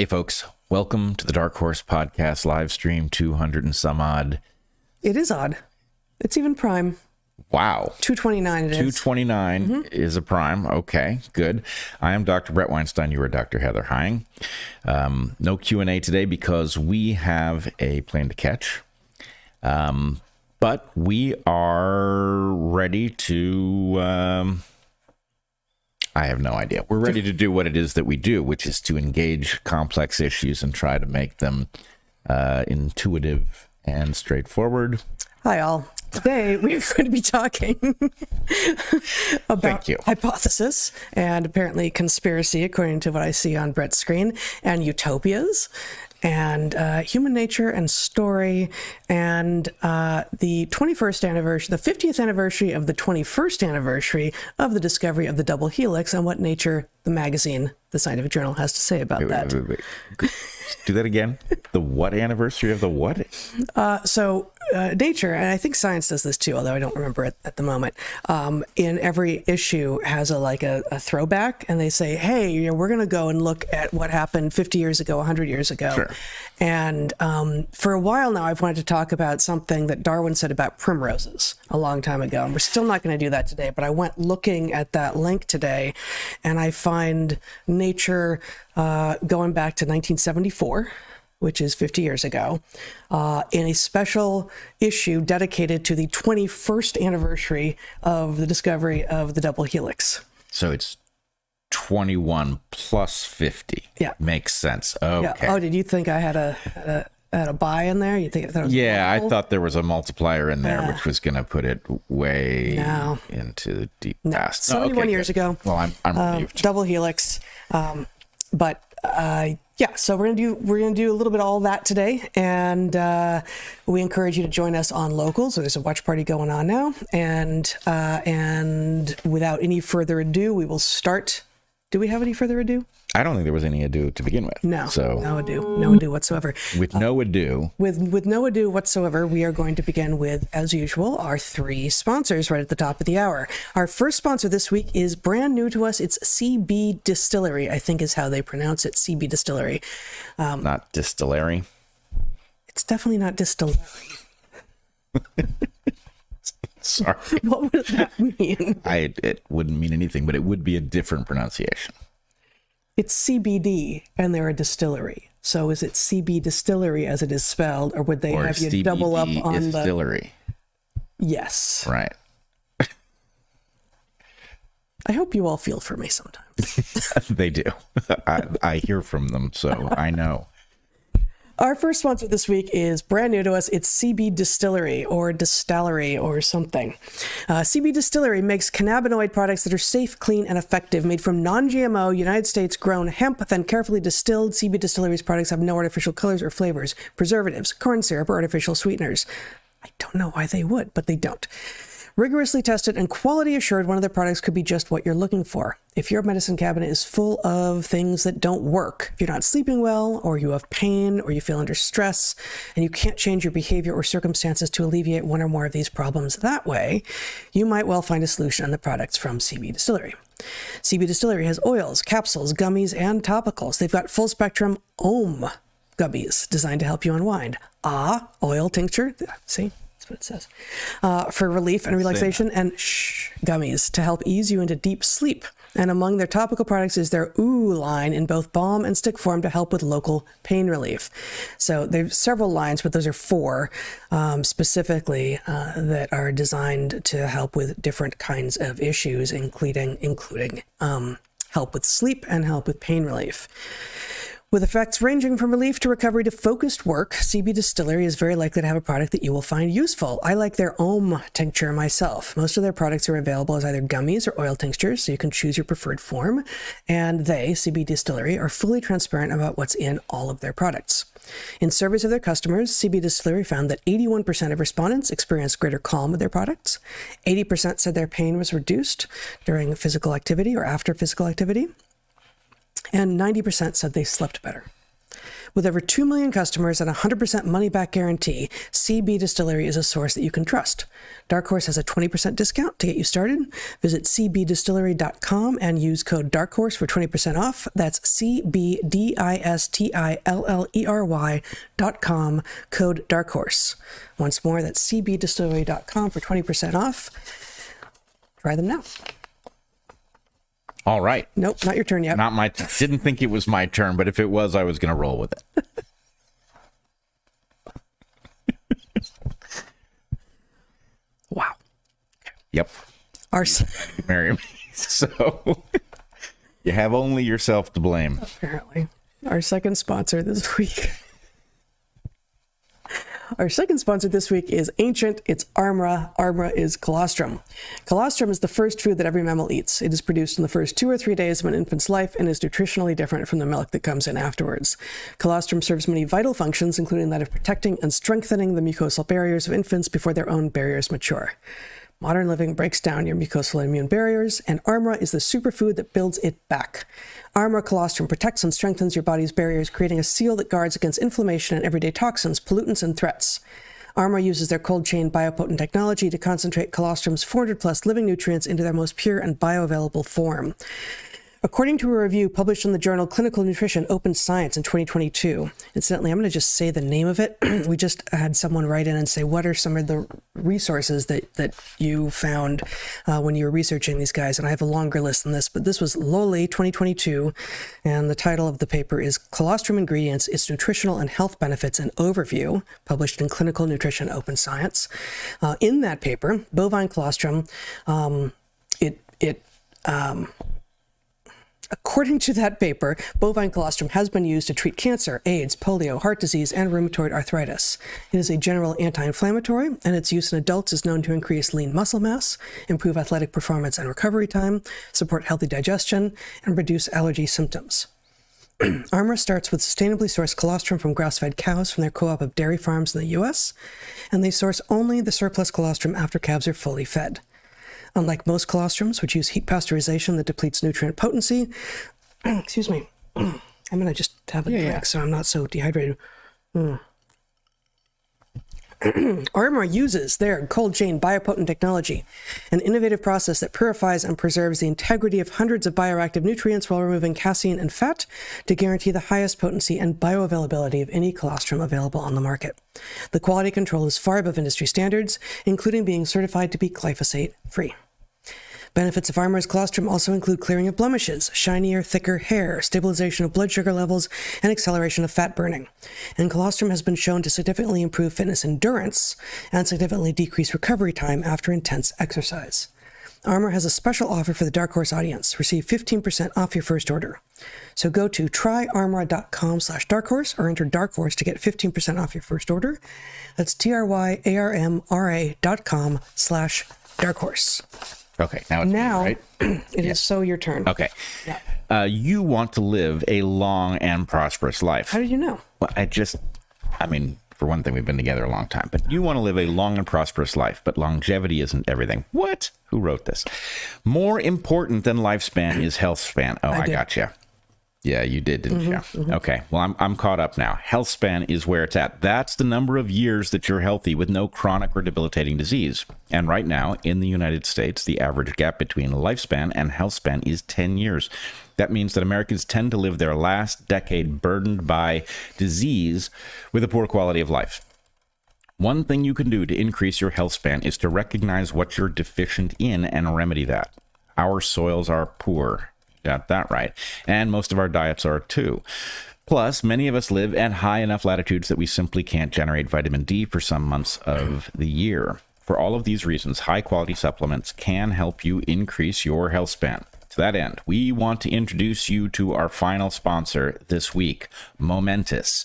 Hey folks, welcome to the Dark Horse Podcast live stream 200 and some odd. It is odd. It's even prime. Wow. 229 it is. 229 is a prime. Okay, good. I am Dr. Bret Weinstein. You are Dr. Heather Hying. No Q&A today because we have a plane to catch. But we are ready to... I have no idea. We're ready to do what it is that we do, which is to engage complex issues and try to make them intuitive and straightforward. Hi, all. Today, we're going to be talking about hypothesis and apparently conspiracy, according to what I see on Bret's screen, and utopias, and human nature and story, and the 21st anniversary, the 50th anniversary of the 21st anniversary of the discovery of the double helix, and what Nature, the magazine, the scientific journal, has to say about that. Wait. Do that again. The what anniversary of the what? So Nature, and I think Science does this too, although I don't remember it at the moment, in every issue has a throwback, and they say, hey, we're going to go and look at what happened 50 years ago, 100 years ago. Sure. And for a while now, I've wanted to talk about something that Darwin said about primroses a long time ago. And we're still not going to do that today, but I went looking at that link today, and I find Nature going back to 1974, which is 50 years ago, in a special issue dedicated to the 21st anniversary of the discovery of the double helix. So it's 21 plus 50. Yeah. Makes sense. Okay. Yeah. Oh, did you think I had a buy in there? You think that was I thought there was a multiplier in there, which was going to put it way into the deep past. 71 years ago. Well, I'm relieved. Double helix. So we're gonna do a little bit of all that today, and we encourage you to join us on Local. So there's a watch party going on now, and without any further ado, we will start. Do we have any further ado? I don't think there was any ado to begin with. No ado whatsoever. With no ado. With no ado whatsoever, we are going to begin with, as usual, our three sponsors right at the top of the hour. Our first sponsor this week is brand new to us. It's CB Distillery, I think is how they pronounce it, CB Distillery. Not distillery. It's definitely not distillery. Sorry. What would that mean? It wouldn't mean anything, but it would be a different pronunciation. It's CBD, and they're a distillery. So is it CB Distillery as it is spelled, or would they have you CBD double up on distillery? Yes. Right. I hope you all feel for me sometimes. They do. I hear from them, so I know. Our first sponsor this week is brand new to us. It's CB Distillery or Distillery or something. CB Distillery makes cannabinoid products that are safe, clean, and effective, made from non-GMO, United States grown hemp, then carefully distilled. CB Distillery's products have no artificial colors or flavors, preservatives, corn syrup, or artificial sweeteners. I don't know why they would, but they don't. Rigorously tested and quality assured, one of their products could be just what you're looking for. If your medicine cabinet is full of things that don't work, if you're not sleeping well, or you have pain, or you feel under stress, and you can't change your behavior or circumstances to alleviate one or more of these problems that way, you might well find a solution in the products from CB Distillery. CB Distillery has oils, capsules, gummies, and topicals. They've got full spectrum Om gummies designed to help you unwind. Oil tincture. See? What it says, for relief and relaxation, and gummies to help ease you into deep sleep. And among their topical products is their Ooh line in both balm and stick form to help with local pain relief. So there's several lines, but those are four specifically that are designed to help with different kinds of issues, including help with sleep and help with pain relief. With effects ranging from relief to recovery to focused work, CB Distillery is very likely to have a product that you will find useful. I like their Om tincture myself. Most of their products are available as either gummies or oil tinctures, so you can choose your preferred form. And they, CB Distillery, are fully transparent about what's in all of their products. In surveys of their customers, CB Distillery found that 81% of respondents experienced greater calm with their products. 80% said their pain was reduced during physical activity or after physical activity. And 90% said they slept better. With over 2 million customers and a 100% money-back guarantee, CB Distillery is a source that you can trust. Dark Horse has a 20% discount to get you started. Visit cbdistillery.com and use code DARKHORSE for 20% off. That's cbdistillery.com, code DARKHORSE. Once more, that's cbdistillery.com for 20% off. Try them now. All right. Nope, not your turn yet. Not my didn't think it was my turn, but if it was, I was going to roll with it. Wow. Yep. Marry me. So you have only yourself to blame. Apparently. Our second sponsor this week. Our second sponsor this week is ancient. It's Armra. Armra is colostrum. Colostrum is the first food that every mammal eats. It is produced in the first 2 or 3 days of an infant's life and is nutritionally different from the milk that comes in afterwards. Colostrum serves many vital functions, including that of protecting and strengthening the mucosal barriers of infants before their own barriers mature. Modern living breaks down your mucosal immune barriers, and Armra is the superfood that builds it back. Armra colostrum protects and strengthens your body's barriers, creating a seal that guards against inflammation and everyday toxins, pollutants, and threats. Armra uses their cold chain biopotent technology to concentrate colostrum's 400 plus living nutrients into their most pure and bioavailable form. According to a review published in the journal Clinical Nutrition Open Science in 2022, incidentally, I'm going to just say the name of it. We just had someone write in and say, what are some of the resources that you found when you were researching these guys? And I have a longer list than this, but this was Lowly 2022, and the title of the paper is Colostrum Ingredients, Its Nutritional and Health Benefits, an Overview, published in Clinical Nutrition Open Science. In that paper, bovine colostrum, according to that paper, bovine colostrum has been used to treat cancer, AIDS, polio, heart disease, and rheumatoid arthritis. It is a general anti-inflammatory, and its use in adults is known to increase lean muscle mass, improve athletic performance and recovery time, support healthy digestion, and reduce allergy symptoms. Armra starts with sustainably sourced colostrum from grass-fed cows from their co-op of dairy farms in the U.S., and they source only the surplus colostrum after calves are fully fed. Unlike most colostrums, which use heat pasteurization that depletes nutrient potency, excuse me, I'm going to just have a drink so I'm not so dehydrated. Armra uses their cold chain biopotent technology, an innovative process that purifies and preserves the integrity of hundreds of bioactive nutrients while removing casein and fat to guarantee the highest potency and bioavailability of any colostrum available on the market. The quality control is far above industry standards, including being certified to be glyphosate-free. Benefits of Armra's colostrum also include clearing of blemishes, shinier, thicker hair, stabilization of blood sugar levels, and acceleration of fat burning. And colostrum has been shown to significantly improve fitness endurance and significantly decrease recovery time after intense exercise. Armra has a special offer for the Dark Horse audience. Receive 15% off your first order. So go to tryarmra.com/darkhorse or enter Dark Horse to get 15% off your first order. That's tryarmra.com/darkhorse. Okay, now it's me, right? It is so your turn. Okay. Yeah. You want to live a long and prosperous life. How did you know? Well, for one thing, we've been together a long time, but you want to live a long and prosperous life, but longevity isn't everything. What? Who wrote this? More important than lifespan is health span. Oh, I gotcha. Yeah, you did, didn't you? Mm-hmm. Okay, well, I'm caught up now. Health span is where it's at. That's the number of years that you're healthy with no chronic or debilitating disease. And right now, in the United States, the average gap between lifespan and health span is 10 years. That means that Americans tend to live their last decade burdened by disease with a poor quality of life. One thing you can do to increase your health span is to recognize what you're deficient in and remedy that. Our soils are poor. Got that right. And most of our diets are too. Plus, many of us live at high enough latitudes that we simply can't generate vitamin D for some months of the year. For all of these reasons, high-quality supplements can help you increase your health span. To that end, we want to introduce you to our final sponsor this week, Momentous.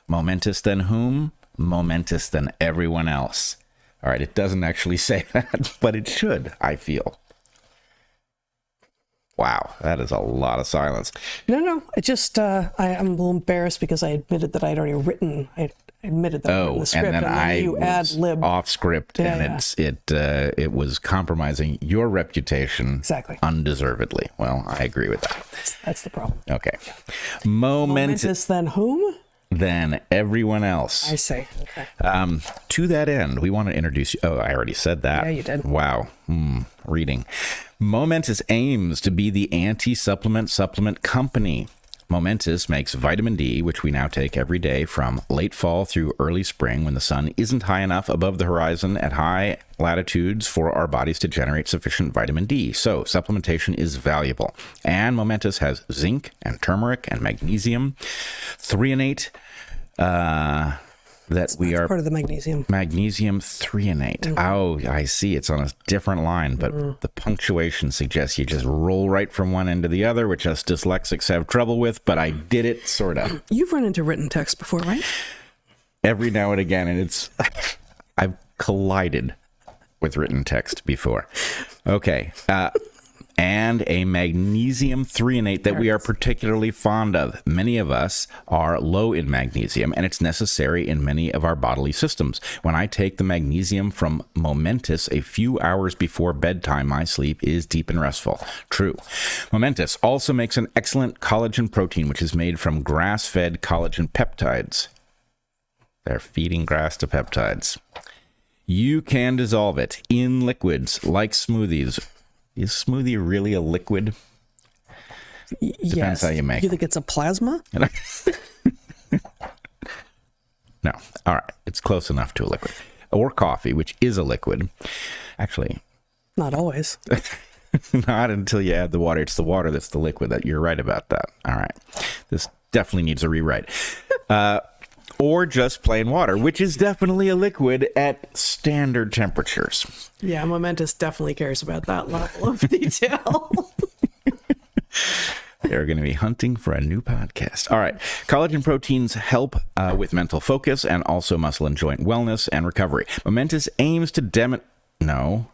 Momentous than whom? Momentous than everyone else. All right, it doesn't actually say that, but it should, I feel. Wow, that is a lot of silence. No. I just, I'm a little embarrassed because I admitted that I'd already written, I admitted that I wrote the script, and then you ad-lib off script, it was compromising your reputation exactly undeservedly. Well, I agree with that. That's the problem. Okay. Momentous than whom? than everyone else. I see. Okay. To that end, we want to introduce you. Oh, I already said that. Yeah, you did. Wow. Reading. Momentous aims to be the anti-supplement supplement company. Momentous makes vitamin D, which we now take every day from late fall through early spring when the sun isn't high enough above the horizon at high latitudes for our bodies to generate sufficient vitamin D. So supplementation is valuable. And Momentous has zinc and turmeric and magnesium threonate, that we are part of the magnesium. Magnesium threonate. Oh, I see. It's on a different line, but the punctuation suggests you just roll right from one end to the other, which us dyslexics have trouble with, but I did it sort of. You've run into written text before, right? Every now and again, and I've collided with written text before. Okay. And a magnesium threonate that we are particularly fond of. Many of us are low in magnesium, and it's necessary in many of our bodily systems. When I take the magnesium from Momentous a few hours before bedtime, my sleep is deep and restful. True. Momentous also makes an excellent collagen protein, which is made from grass-fed collagen peptides. They're feeding grass to peptides. You can dissolve it in liquids like smoothies. Is smoothie really a liquid? Depends how you make it. You think it's a plasma? No. All right. It's close enough to a liquid. Or coffee, which is a liquid. Actually. Not always. Not until you add the water. It's the water that's the liquid. You're right about that. All right. This definitely needs a rewrite. Or just plain water, which is definitely a liquid at standard temperatures. Yeah, Momentous definitely cares about that level of detail. They're going to be hunting for a new podcast. All right. Collagen proteins help with mental focus and also muscle and joint wellness and recovery. Momentous aims to No.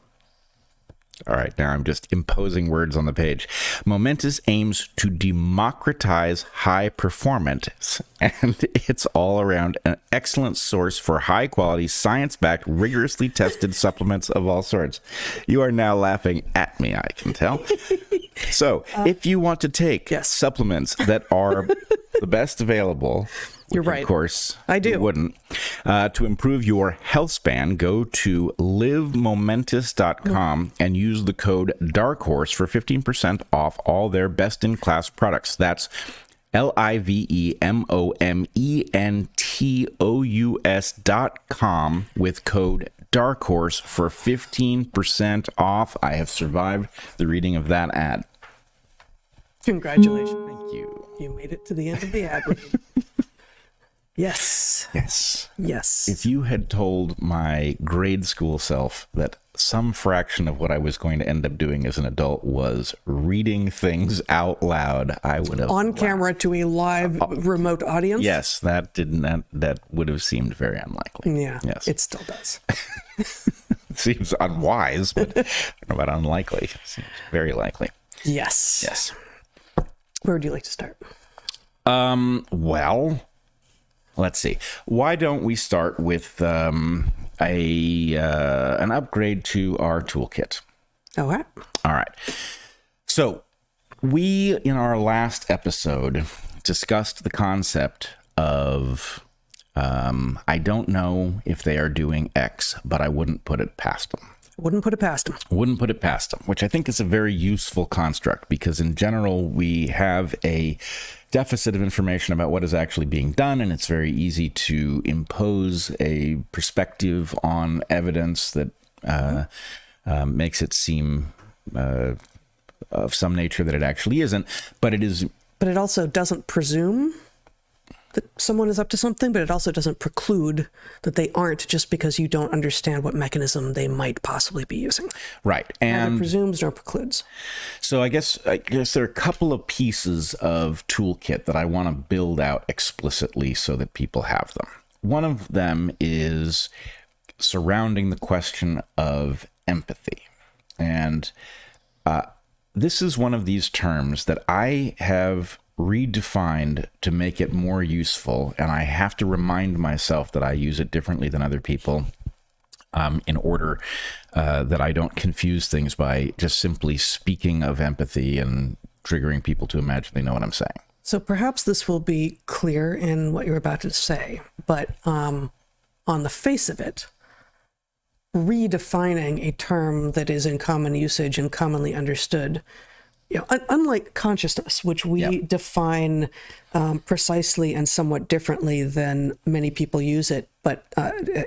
All right, now I'm just imposing words on the page. Momentous aims to democratize high performance, and it's all around an excellent source for high-quality, science-backed, rigorously tested supplements of all sorts. You are now laughing at me, I can tell. So, if you want to take supplements that are the best available... You're right. Of course, I do. You wouldn't. To improve your health span, go to livemomentous.com and use the code DARKHORSE for 15% off all their best-in-class products. That's livemomentous.com with code DARKHORSE for 15% off. I have survived the reading of that ad. Congratulations. Thank you. You made it to the end of the ad read. Yes. Yes. Yes. If you had told my grade school self that some fraction of what I was going to end up doing as an adult was reading things out loud, I would have... On camera to a live remote audience? Yes, that would have seemed very unlikely. Yeah, yes. It still does. It seems unwise, but I don't know about unlikely. It seems very likely. Yes. Yes. Where would you like to start? Well... Let's see. Why don't we start with an upgrade to our toolkit? All right. All right. So we, in our last episode, discussed the concept of I don't know if they are doing X, but I wouldn't put it past them. Wouldn't put it past them. Wouldn't put it past them, which I think is a very useful construct because in general we have a deficit of information about what is actually being done, and it's very easy to impose a perspective on evidence that makes it seem of some nature that it actually isn't. But it is. But it also doesn't presume that someone is up to something, but it also doesn't preclude that they aren't just because you don't understand what mechanism they might possibly be using. Right. And neither presumes nor precludes. So I guess there are a couple of pieces of toolkit that I want to build out explicitly so that people have them. One of them is surrounding the question of empathy. And this is one of these terms that I have redefined to make it more useful, and I have to remind myself that I use it differently than other people in order that I don't confuse things by just simply speaking of empathy and triggering people to imagine they know what I'm saying. So perhaps this will be clear in what you're about to say, but on the face of it, redefining a term that is in common usage and commonly understood, unlike consciousness, which we define precisely and somewhat differently than many people use it, but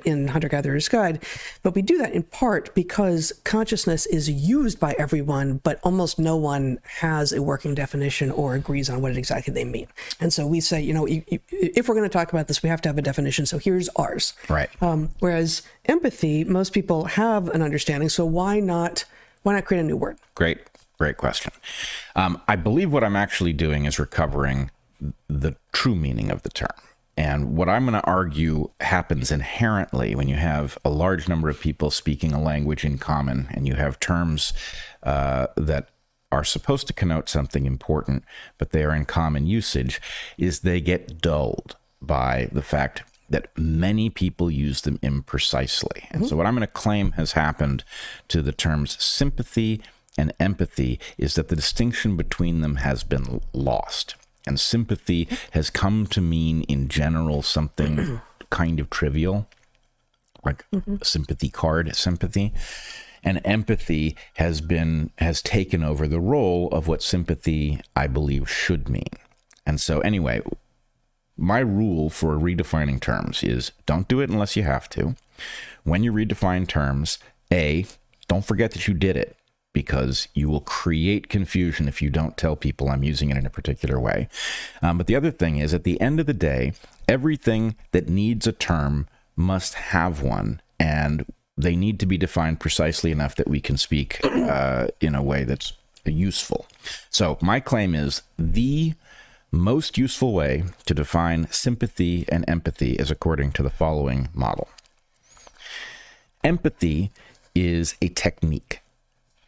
in Hunter-Gatherer's Guide. But we do that in part because consciousness is used by everyone, but almost no one has a working definition or agrees on what exactly they mean. And so we say, if we're going to talk about this, we have to have a definition. So here's ours. Right. Whereas empathy, most people have an understanding. So why not create a new word? Great question. I believe what I'm actually doing is recovering the true meaning of the term. And what I'm going to argue happens inherently when you have a large number of people speaking a language in common and you have terms that are supposed to connote something important, but they are in common usage, is they get dulled by the fact that many people use them imprecisely. And so what I'm going to claim has happened to the terms sympathy and empathy is that the distinction between them has been lost. And sympathy has come to mean in general something kind of trivial, like a sympathy card, sympathy. And empathy has taken over the role of what sympathy, I believe, should mean. And so anyway, my rule for redefining terms is don't do it unless you have to. When you redefine terms, don't forget that you did it, because you will create confusion if you don't tell people I'm using it in a particular way. But the other thing is, at the end of the day, everything that needs a term must have one, and they need to be defined precisely enough that we can speak in a way that's useful. So my claim is the most useful way to define sympathy and empathy is according to the following model. Empathy is a technique.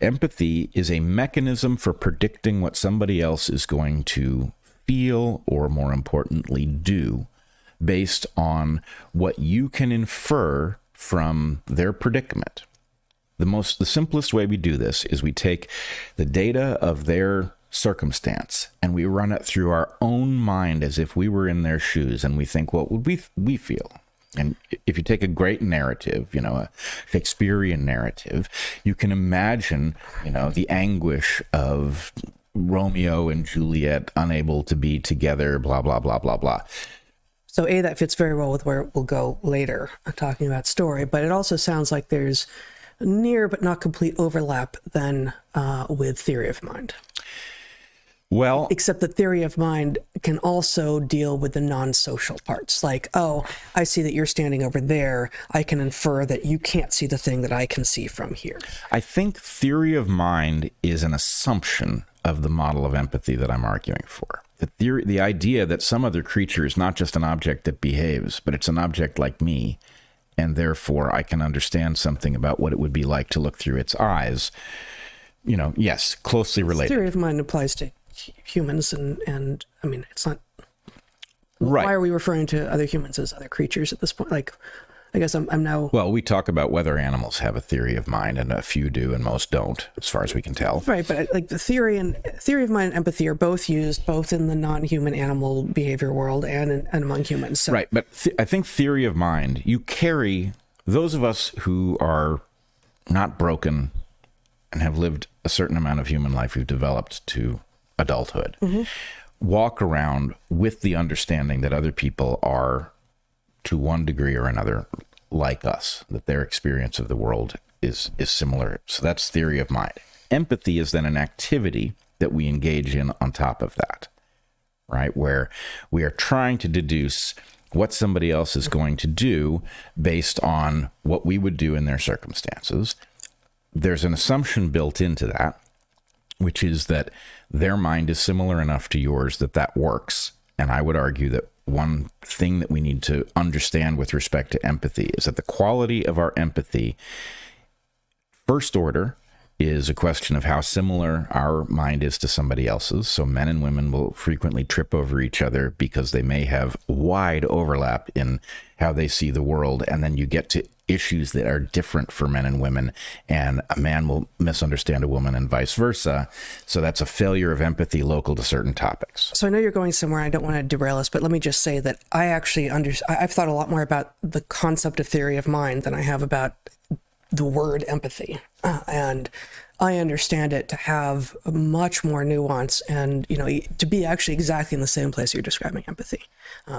Empathy is a mechanism for predicting what somebody else is going to feel, or more importantly, do, based on what you can infer from their predicament. The simplest way we do this is we take the data of their circumstance and we run it through our own mind as if we were in their shoes, and we think, what would we feel? And if you take a great narrative, a Shakespearean narrative, you can imagine, the anguish of Romeo and Juliet unable to be together, blah, blah, blah, blah, blah. So that fits very well with where we'll go later, talking about story, but it also sounds like there's near but not complete overlap then with theory of mind. Well, except that theory of mind can also deal with the non-social parts. Like, I see that you're standing over there. I can infer that you can't see the thing that I can see from here. I think theory of mind is an assumption of the model of empathy that I'm arguing for. The idea that some other creature is not just an object that behaves, but it's an object like me, and therefore I can understand something about what it would be like to look through its eyes. Yes, closely related. Theory of mind applies to humans, and I mean, it's not right. Why are we referring to other humans as other creatures at this point? Like, I guess I'm now... Well, we talk about whether animals have a theory of mind, and a few do and most don't, as far as we can tell. Right, but like the theory of mind and empathy are both used both in the non-human animal behavior world and among humans. So. Right, but I think theory of mind, you carry those of us who are not broken and have lived a certain amount of human life, we've developed to adulthood, walk around with the understanding that other people are, to one degree or another, like us, that their experience of the world is similar. So that's theory of mind. Empathy is then an activity that we engage in on top of that, right? Where we are trying to deduce what somebody else is going to do based on what we would do in their circumstances. There's an assumption built into that, which is that their mind is similar enough to yours that works. And I would argue that one thing that we need to understand with respect to empathy is that the quality of our empathy, first order, is a question of how similar our mind is to somebody else's. So men and women will frequently trip over each other because they may have wide overlap in how they see the world. And then you get to issues that are different for men and women, and a man will misunderstand a woman and vice versa. So that's a failure of empathy local to certain topics. So I know you're going somewhere. I don't want to derail us, but let me just say that I actually I've thought a lot more about the concept of theory of mind than I have about the word empathy. And I understand it to have much more nuance and, to be actually exactly in the same place you're describing empathy.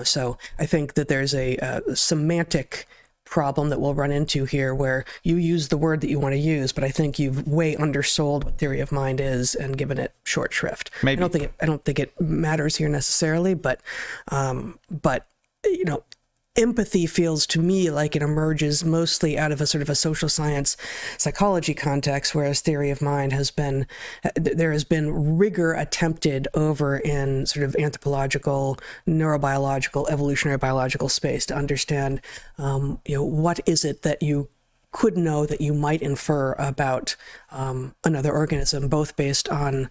So I think that there's a semantic problem that we'll run into here where you use the word that you want to use, but I think you've way undersold what theory of mind is and given it short shrift. Maybe. I don't think it matters here necessarily, but empathy feels to me like it emerges mostly out of a sort of a social science psychology context, whereas theory of mind there has been rigor attempted over in sort of anthropological, neurobiological, evolutionary biological space to understand, what is it that you could know that you might infer about another organism, both based on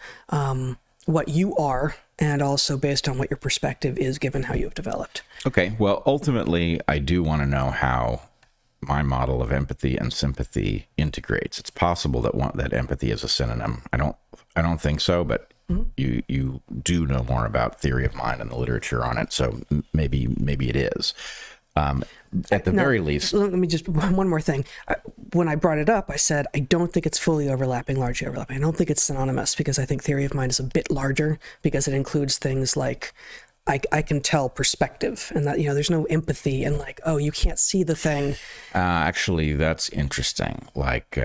what you are and also based on what your perspective is given how you've developed. Okay, well, ultimately, I do want to know how my model of empathy and sympathy integrates. It's possible that empathy is a synonym. I don't think so, but you do know more about theory of mind and the literature on it, so maybe it is. At the very least. Let me just, one more thing. When I brought it up, I said, I don't think it's fully overlapping, largely overlapping. I don't think it's synonymous because I think theory of mind is a bit larger because it includes things like, I can tell perspective and that, there's no empathy and like, oh, you can't see the thing. Actually, that's interesting. Like,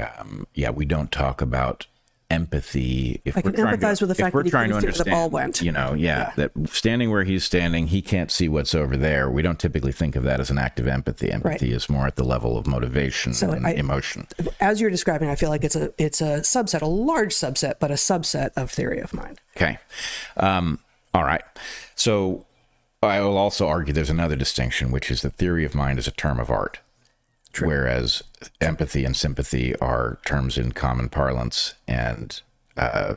we don't talk about empathy if I can empathize with the fact that he couldn't see where the ball went. That standing where he's standing, he can't see what's over there. We don't typically think of that as an act of empathy. Empathy is more at the level of motivation and emotion. As you're describing, I feel like it's a subset, a large subset, but a subset of theory of mind. Okay. All right. So I will also argue there's another distinction, which is that theory of mind is a term of art. True. Whereas empathy and sympathy are terms in common parlance, and I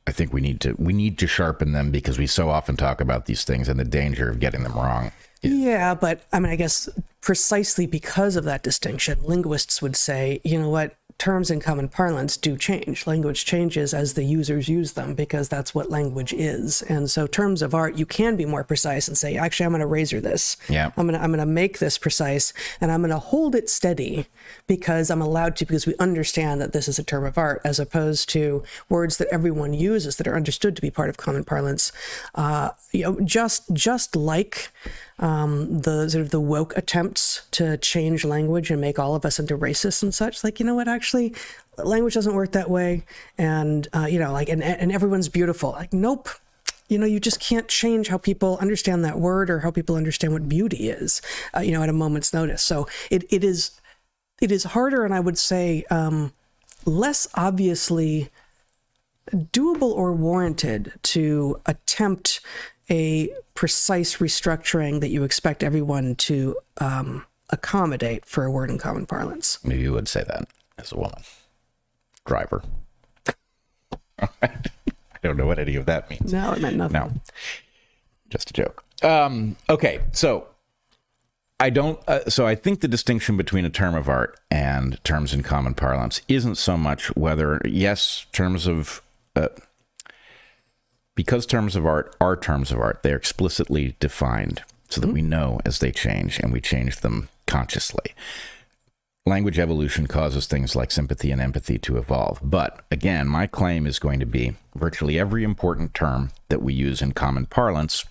think we need to sharpen them because we so often talk about these things and the danger of getting them wrong. Yeah, but I guess precisely because of that distinction, linguists would say, you know what, terms in common parlance do change. Language changes as the users use them because that's what language is. And so terms of art, you can be more precise and say, actually, I'm going to razor this. Yeah. I'm going to make this precise and I'm going to hold it steady because I'm allowed to, because we understand that this is a term of art, as opposed to words that everyone uses that are understood to be part of common parlance. Just like the sort of the woke attempts to change language and make all of us into racists and such, like, actually language doesn't work that way. And, and everyone's beautiful. Like, nope. You just can't change how people understand that word or how people understand what beauty is, at a moment's notice. So it is harder. And I would say, less obviously doable or warranted to attempt a precise restructuring that you expect everyone to accommodate for a word in common parlance. Maybe you would say that as a woman. Driver. I don't know what any of that means. No, it meant nothing. No, just a joke. Okay, so I don't. So I think the distinction between a term of art and terms in common parlance isn't so much whether, yes, terms of because terms of art are terms of art, they're explicitly defined so that we know as they change, and we change them consciously. Language evolution causes things like sympathy and empathy to evolve. But again, my claim is going to be virtually every important term that we use in common parlance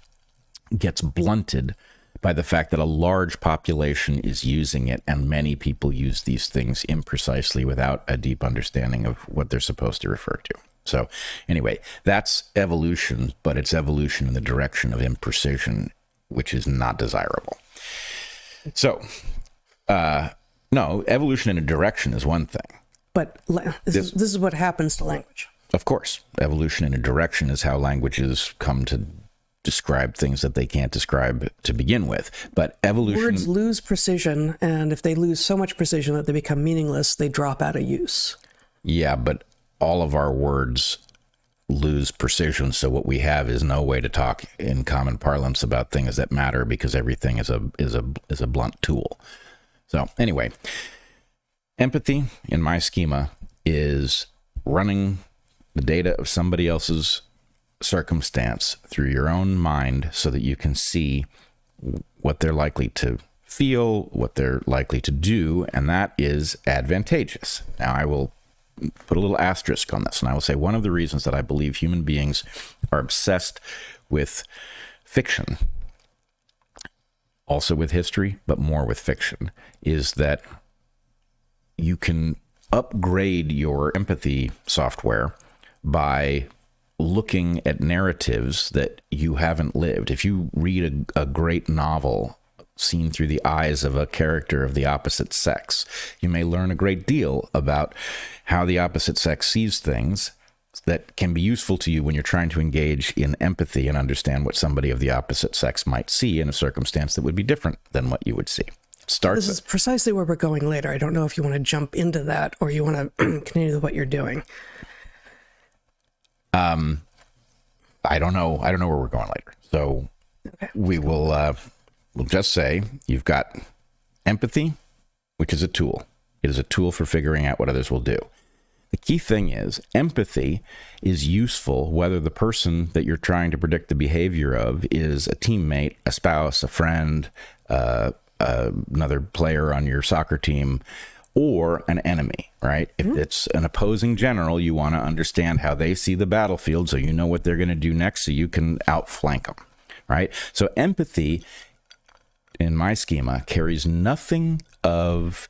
gets blunted by the fact that a large population is using it, and many people use these things imprecisely without a deep understanding of what they're supposed to refer to. So anyway, that's evolution, but it's evolution in the direction of imprecision, which is not desirable. So, no, evolution in a direction is one thing. But this is what happens to language. Of course. Evolution in a direction is how languages come to describe things that they can't describe to begin with. But evolution... Words lose precision, and if they lose so much precision that they become meaningless, they drop out of use. Yeah, but all of our words lose precision. So what we have is no way to talk in common parlance about things that matter, because everything is a blunt tool. So anyway, empathy in my schema is running the data of somebody else's circumstance through your own mind so that you can see what they're likely to feel, what they're likely to do, and that is advantageous. Now, I will put a little asterisk on this, and I will say one of the reasons that I believe human beings are obsessed with fiction, also with history, but more with fiction, is that you can upgrade your empathy software by looking at narratives that you haven't lived. If you read a great novel seen through the eyes of a character of the opposite sex, you may learn a great deal about how the opposite sex sees things that can be useful to you when you're trying to engage in empathy and understand what somebody of the opposite sex might see in a circumstance that would be different than what you would see. This is precisely where we're going later. I don't know if you want to jump into that or you want to continue with what you're doing. I don't know where we're going later. So okay. We will we'll just say you've got empathy, which is a tool. It is a tool for figuring out what others will do. The key thing is empathy is useful whether the person that you're trying to predict the behavior of is a teammate, a spouse, a friend, another player on your soccer team, or an enemy, right? If it's an opposing general, you want to understand how they see the battlefield so you know what they're going to do next so you can outflank them, right? So empathy, in my schema, carries nothing of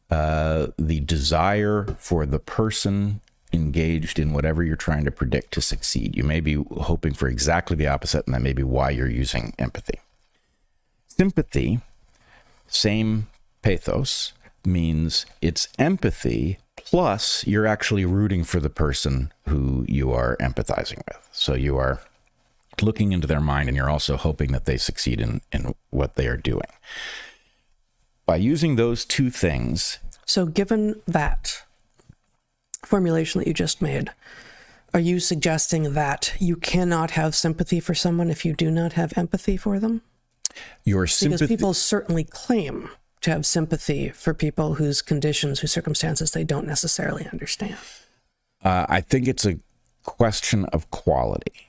the desire for the person engaged in whatever you're trying to predict to succeed. You may be hoping for exactly the opposite, and that may be why you're using empathy. Sympathy, same pathos, means it's empathy plus you're actually rooting for the person who you are empathizing with. So you are looking into their mind and you're also hoping that they succeed in what they are doing. By using those two things... So given that formulation that you just made, are you suggesting that you cannot have sympathy for someone if you do not have empathy for them? Because people certainly claim to have sympathy for people whose conditions, whose circumstances they don't necessarily understand. I think it's a question of quality,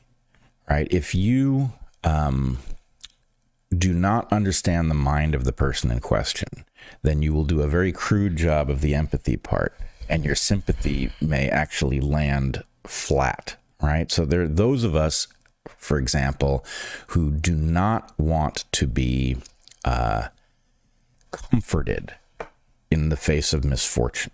right? If you do not understand the mind of the person in question, then you will do a very crude job of the empathy part, and your sympathy may actually land flat, right? So there are those of us, for example, who do not want to be comforted in the face of misfortune,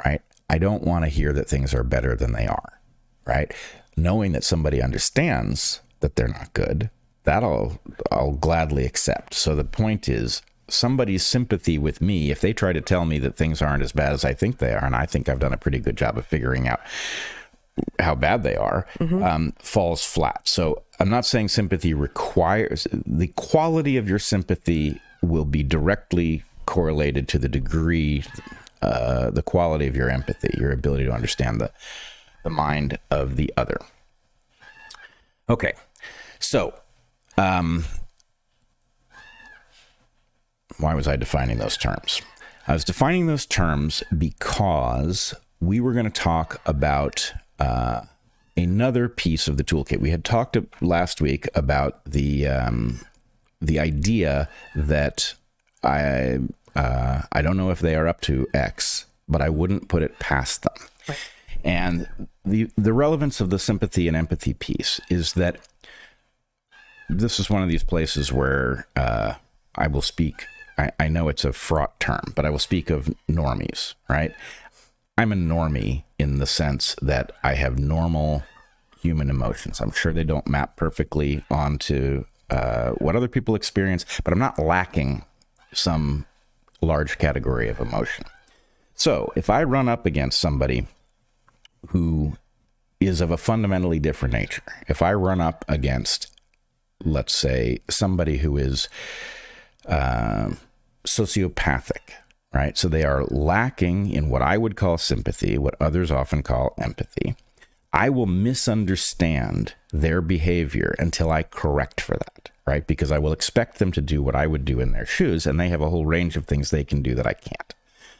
right? I don't want to hear that things are better than they are, right? Knowing that somebody understands that they're not good, that I'll gladly accept. So the point is, somebody's sympathy with me, if they try to tell me that things aren't as bad as I think they are, and I think I've done a pretty good job of figuring out how bad they are, falls flat. So I'm not saying sympathy requires, the quality of your sympathy will be directly correlated to the degree, the quality of your empathy, your ability to understand the mind of the other. Okay, so why was I defining those terms? I was defining those terms because we were going to talk about another piece of the toolkit. We had talked last week about the idea that I don't know if they are up to X, but I wouldn't put it past them. Right. And the relevance of the sympathy and empathy piece is that this is one of these places where I will speak, I know it's a fraught term, but I will speak of normies, right? I'm a normie in the sense that I have normal human emotions. I'm sure they don't map perfectly onto what other people experience, but I'm not lacking some large category of emotion. So if I run up against somebody who is of a fundamentally different nature, if I run up against, let's say, somebody who is sociopathic, right? So they are lacking in what I would call sympathy, what others often call empathy. I will misunderstand their behavior until I correct for that, right? Because I will expect them to do what I would do in their shoes, and they have a whole range of things they can do that I can't.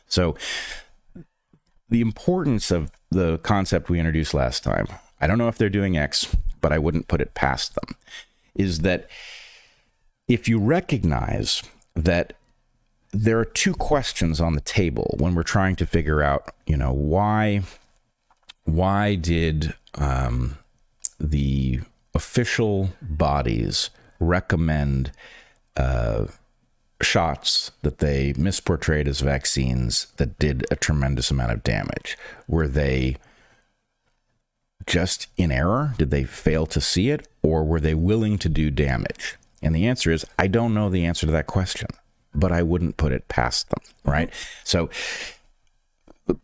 So the importance of the concept we introduced last time, I don't know if they're doing X, but I wouldn't put it past them, is that if you recognize that there are two questions on the table when we're trying to figure out, why did the official bodies recommend shots that they misportrayed as vaccines that did a tremendous amount of damage? Were they just in error? Did they fail to see it? Or were they willing to do damage? And the answer is, I don't know the answer to that question, but I wouldn't put it past them, right? So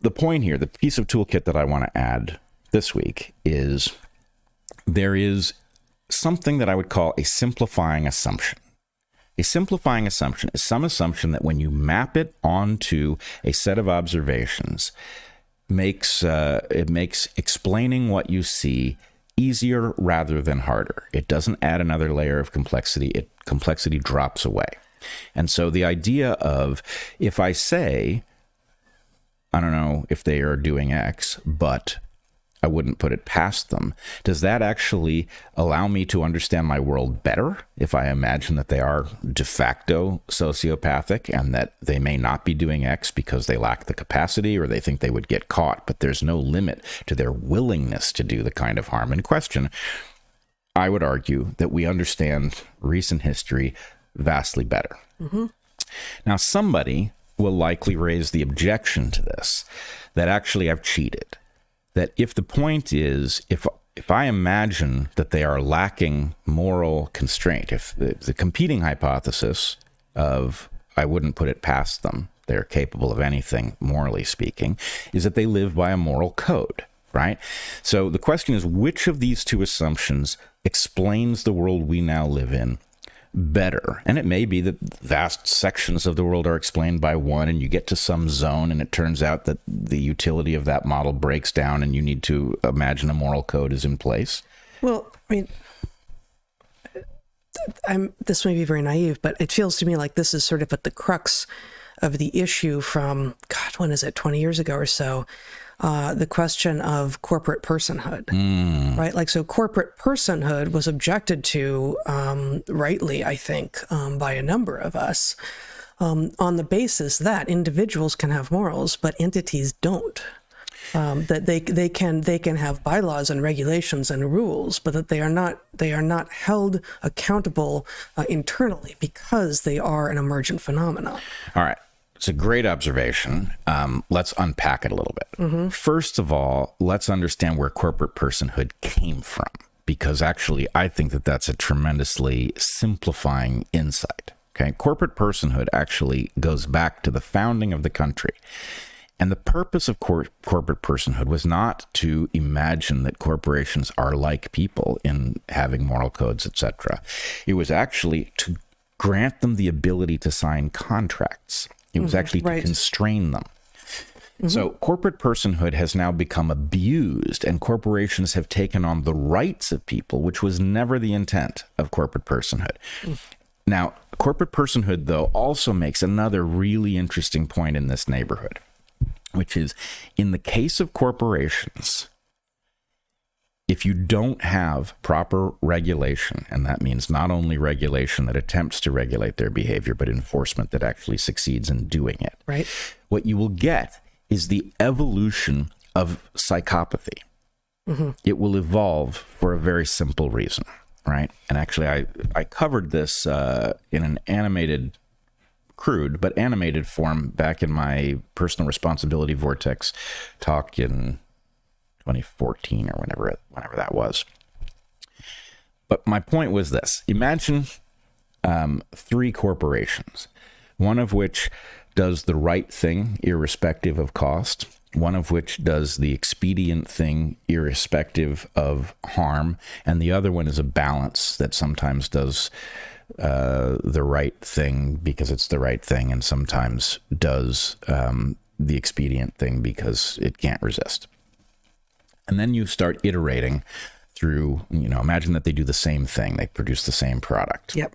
the point here, the piece of toolkit that I want to add this week is there is something that I would call a simplifying assumption. A simplifying assumption is some assumption that when you map it onto a set of observations, it makes explaining what you see easier rather than harder. It doesn't add another layer of complexity. Complexity drops away. And so the idea of, if I say, I don't know if they are doing X, but I wouldn't put it past them, does that actually allow me to understand my world better if I imagine that they are de facto sociopathic and that they may not be doing X because they lack the capacity or they think they would get caught, but there's no limit to their willingness to do the kind of harm in question? I would argue that we understand recent history vastly better. Now, somebody will likely raise the objection to this, that actually I've cheated. That if the point is, if I imagine that they are lacking moral constraint, if the competing hypothesis of I wouldn't put it past them, they're capable of anything, morally speaking, is that they live by a moral code, right? So the question is, which of these two assumptions explains the world we now live in better? And it may be that vast sections of the world are explained by one, and you get to some zone and it turns out that the utility of that model breaks down and you need to imagine a moral code is in place. Well, I mean, this may be very naive, but it feels to me like this is sort of at the crux of the issue from, God, when is it, 20 years ago or so, the question of corporate personhood, right? Like, so corporate personhood was objected to, rightly, I think, by a number of us, on the basis that individuals can have morals, but entities don't. That they can have bylaws and regulations and rules, but that they are not held accountable internally because they are an emergent phenomenon. All right. It's a great observation. Let's unpack it a little bit. First of all, let's understand where corporate personhood came from, because actually I think that that's a tremendously simplifying insight. Okay, corporate personhood actually goes back to the founding of the country. And the purpose of corporate personhood was not to imagine that corporations are like people in having moral codes, etc. It was actually to grant them the ability to sign contracts. It was actually to constrain them. So corporate personhood has now become abused, and corporations have taken on the rights of people, which was never the intent of corporate personhood. Now, corporate personhood, though, also makes another really interesting point in this neighborhood, which is, in the case of corporations, if you don't have proper regulation, and that means not only regulation that attempts to regulate their behavior, but enforcement that actually succeeds in doing it, right? What you will get is the evolution of psychopathy. It will evolve for a very simple reason, right? And actually, I covered this in an animated, crude, but animated form back in my personal responsibility vortex talk in 2014 or whenever that was. But my point was this: imagine three corporations, one of which does the right thing irrespective of cost, one of which does the expedient thing irrespective of harm, and the other one is a balance that sometimes does the right thing because it's the right thing, and sometimes does the expedient thing because it can't resist. And then you start iterating through, imagine that they do the same thing. They produce the same product. Yep.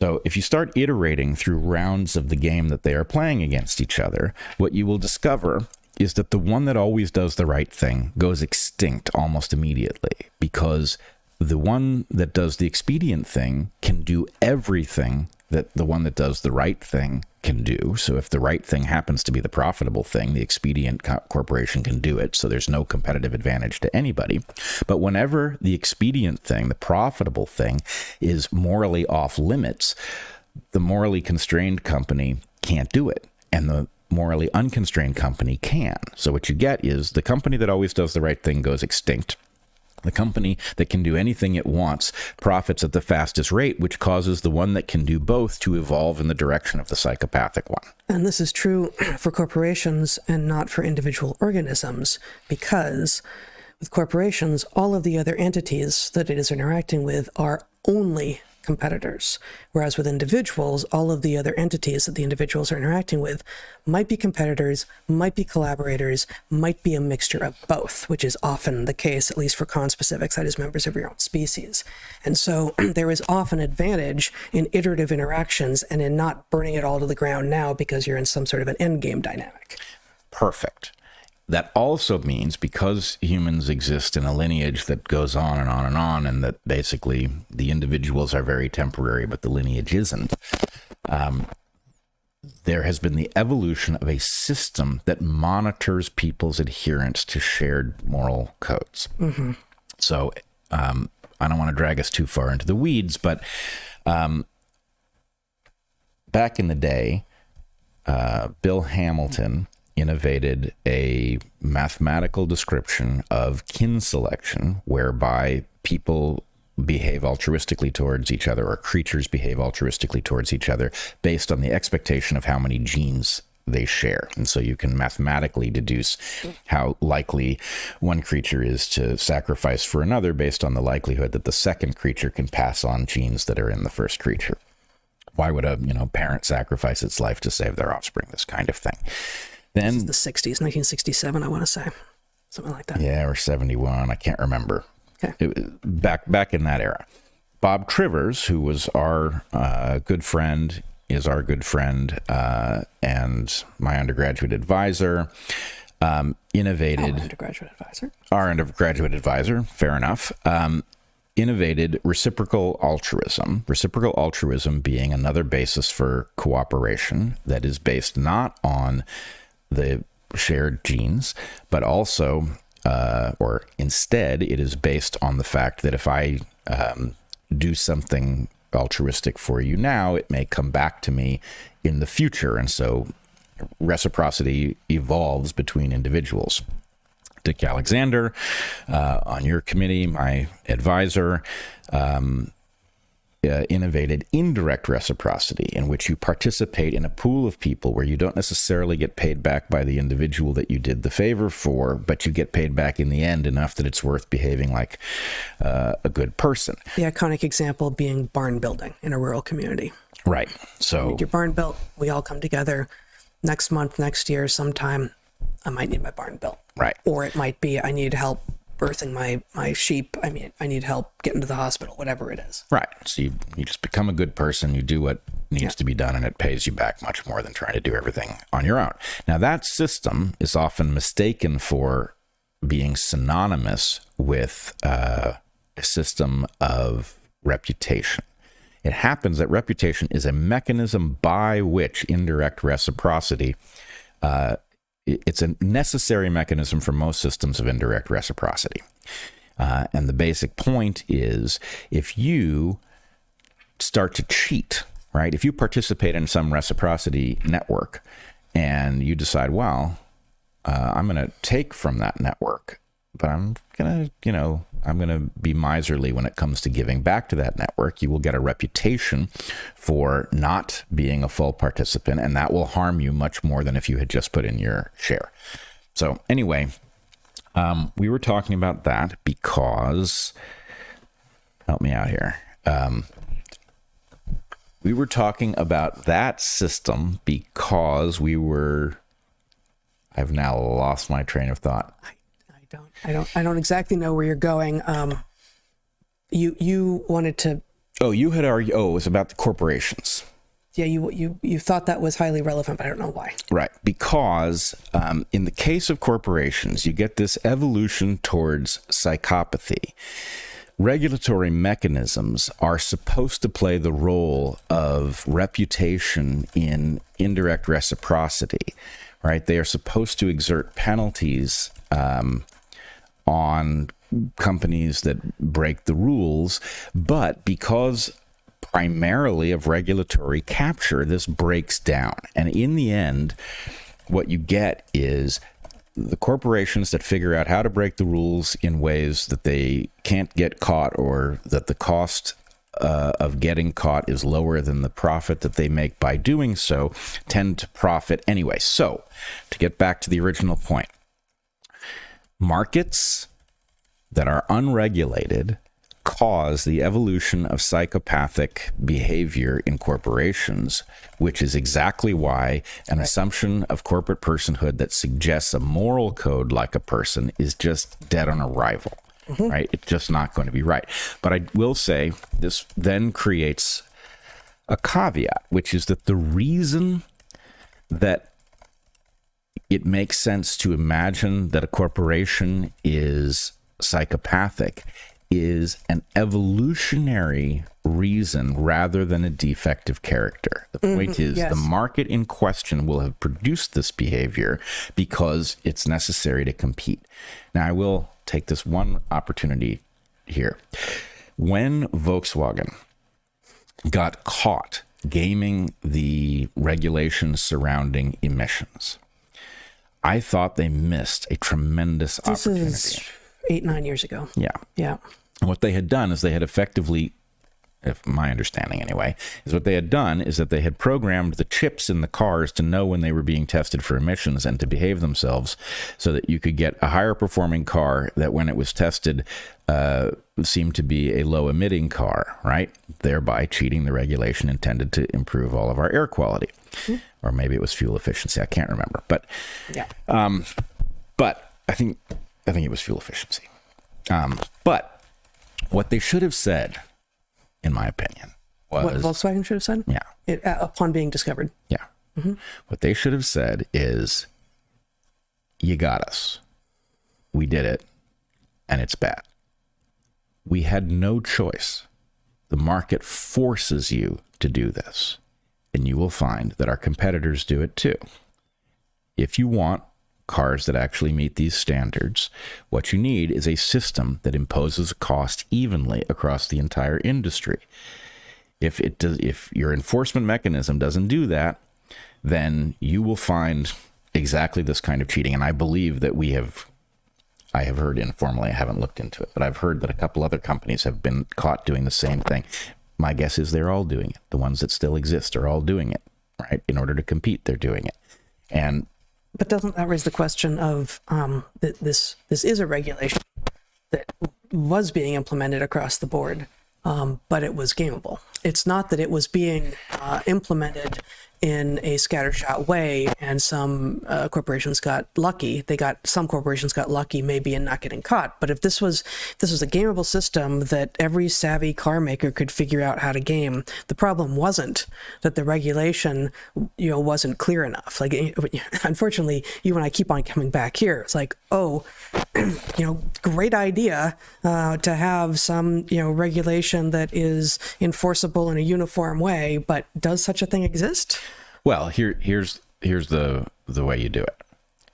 So if you start iterating through rounds of the game that they are playing against each other, what you will discover is that the one that always does the right thing goes extinct almost immediately, because the one that does the expedient thing can do everything that the one that does the right thing can do. So if the right thing happens to be the profitable thing, the expedient corporation can do it. So there's no competitive advantage to anybody. But whenever the expedient thing, the profitable thing, is morally off limits, the morally constrained company can't do it, and the morally unconstrained company can. So what you get is the company that always does the right thing goes extinct. The company that can do anything it wants profits at the fastest rate, which causes the one that can do both to evolve in the direction of the psychopathic one. And this is true for corporations and not for individual organisms, because with corporations, all of the other entities that it is interacting with are only competitors, whereas with individuals, all of the other entities that the individuals are interacting with might be competitors, might be collaborators, might be a mixture of both, which is often the case, at least for conspecifics, that is, members of your own species. And so there is often advantage in iterative interactions and in not burning it all to the ground now because you're in some sort of an endgame dynamic. Perfect. That also means, because humans exist in a lineage that goes on and on and on, and that basically the individuals are very temporary, but the lineage isn't, there has been the evolution of a system that monitors people's adherence to shared moral codes. Mm-hmm. So I don't want to drag us too far into the weeds, but back in the day, Bill Hamilton innovated a mathematical description of kin selection, whereby people behave altruistically towards each other, or creatures behave altruistically towards each other, based on the expectation of how many genes they share. And so you can mathematically deduce how likely one creature is to sacrifice for another based on the likelihood that the second creature can pass on genes that are in the first creature. Why would a parent sacrifice its life to save their offspring? This kind of thing. Then, this is the 60s, 1967, I want to say. Something like that. Yeah, or 71. I can't remember. Okay. Back in that era. Bob Trivers, who was our good friend, is our good friend, and my undergraduate advisor, innovated... Our undergraduate advisor, fair enough. Innovated reciprocal altruism. Reciprocal altruism being another basis for cooperation that is based not on the shared genes, but also, or instead, it is based on the fact that if I do something altruistic for you now, it may come back to me in the future. And so reciprocity evolves between individuals. Dick Alexander, on your committee, my advisor, innovated indirect reciprocity, in which you participate in a pool of people where you don't necessarily get paid back by the individual that you did the favor for, but you get paid back in the end enough that it's worth behaving like a good person. The iconic example being barn building in a rural community. Right. So you need your barn built, we all come together next month, next year, sometime. I might need my barn built. Right. Or it might be I need help birthing my sheep. I mean, I need help getting to the hospital, whatever it is. Right. So you just become a good person. You do what needs to be done, and it pays you back much more than trying to do everything on your own. Now, that system is often mistaken for being synonymous with a system of reputation. It happens that reputation is a mechanism by which indirect reciprocity it's a necessary mechanism for most systems of indirect reciprocity. And the basic point is, if you start to cheat, right? If you participate in some reciprocity network and you decide, well, I'm going to take from that network, but I'm going to be miserly when it comes to giving back to that network, you will get a reputation for not being a full participant, and that will harm you much more than if you had just put in your share. So anyway, we were talking about that because, help me out here. We were talking about that system because I've now lost my train of thought. I don't exactly know where you're going. You wanted to. Oh, you had argued. Oh, it was about the corporations. Yeah, you thought that was highly relevant, but I don't know why. Right, because in the case of corporations, you get this evolution towards psychopathy. Regulatory mechanisms are supposed to play the role of reputation in indirect reciprocity, right? They are supposed to exert penalties on companies that break the rules, but because primarily of regulatory capture, this breaks down. And in the end, what you get is the corporations that figure out how to break the rules in ways that they can't get caught, or that the cost of getting caught is lower than the profit that they make by doing so, tend to profit anyway. So, to get back to the original point, markets that are unregulated cause the evolution of psychopathic behavior in corporations, which is exactly why an assumption of corporate personhood that suggests a moral code like a person is just dead on arrival, right? It's just not going to be right. But I will say this then creates a caveat, which is that the reason that it makes sense to imagine that a corporation is psychopathic is an evolutionary reason rather than a defective character. The point is, the market in question will have produced this behavior because it's necessary to compete. Now, I will take this one opportunity here. When Volkswagen got caught gaming the regulations surrounding emissions, I thought they missed a tremendous opportunity. This is 8-9 years ago. Yeah. What they had done is they had effectively, if my understanding anyway, is what they had done is that they had programmed the chips in the cars to know when they were being tested for emissions and to behave themselves so that you could get a higher performing car that when it was tested seemed to be a low emitting car, right? Thereby cheating the regulation intended to improve all of our air quality. Or maybe it was fuel efficiency. I can't remember. But but I think it was fuel efficiency. But what they should have said, in my opinion, was... What Volkswagen should have said? Yeah. Upon being discovered. Yeah. What they should have said is, you got us. We did it, and it's bad. We had no choice. The market forces you to do this, and you will find that our competitors do it too. If you want cars that actually meet these standards, what you need is a system that imposes a cost evenly across the entire industry. If your enforcement mechanism doesn't do that, then you will find exactly this kind of cheating. And I believe that I have heard informally, I haven't looked into it, but I've heard that a couple other companies have been caught doing the same thing. My guess is they're all doing it. The ones that still exist are all doing it, right? In order to compete, they're doing it. But doesn't that raise the question of that this is a regulation that was being implemented across the board, but it was gameable. It's not that it was being implemented in a scattershot way, and some corporations got lucky. Some corporations got lucky maybe in not getting caught. But if this was a gameable system that every savvy car maker could figure out how to game, the problem wasn't that the regulation, wasn't clear enough. Like, unfortunately, you and I keep on coming back here. It's like, great idea to have some, regulation that is enforceable in a uniform way, but does such a thing exist? Well, here's the way you do it.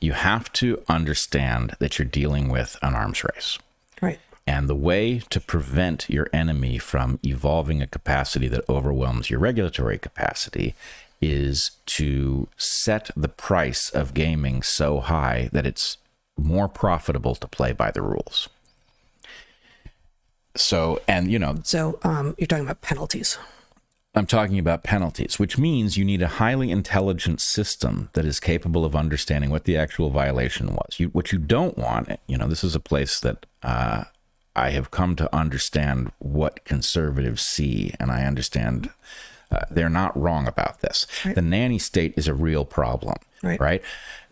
You have to understand that you're dealing with an arms race. Right. And the way to prevent your enemy from evolving a capacity that overwhelms your regulatory capacity is to set the price of gaming so high that it's more profitable to play by the rules. So you're talking about penalties. I'm talking about penalties, which means you need a highly intelligent system that is capable of understanding what the actual violation was. What you don't want, this is a place that I have come to understand what conservatives see, and I understand they're not wrong about this. Right. The nanny state is a real problem, right?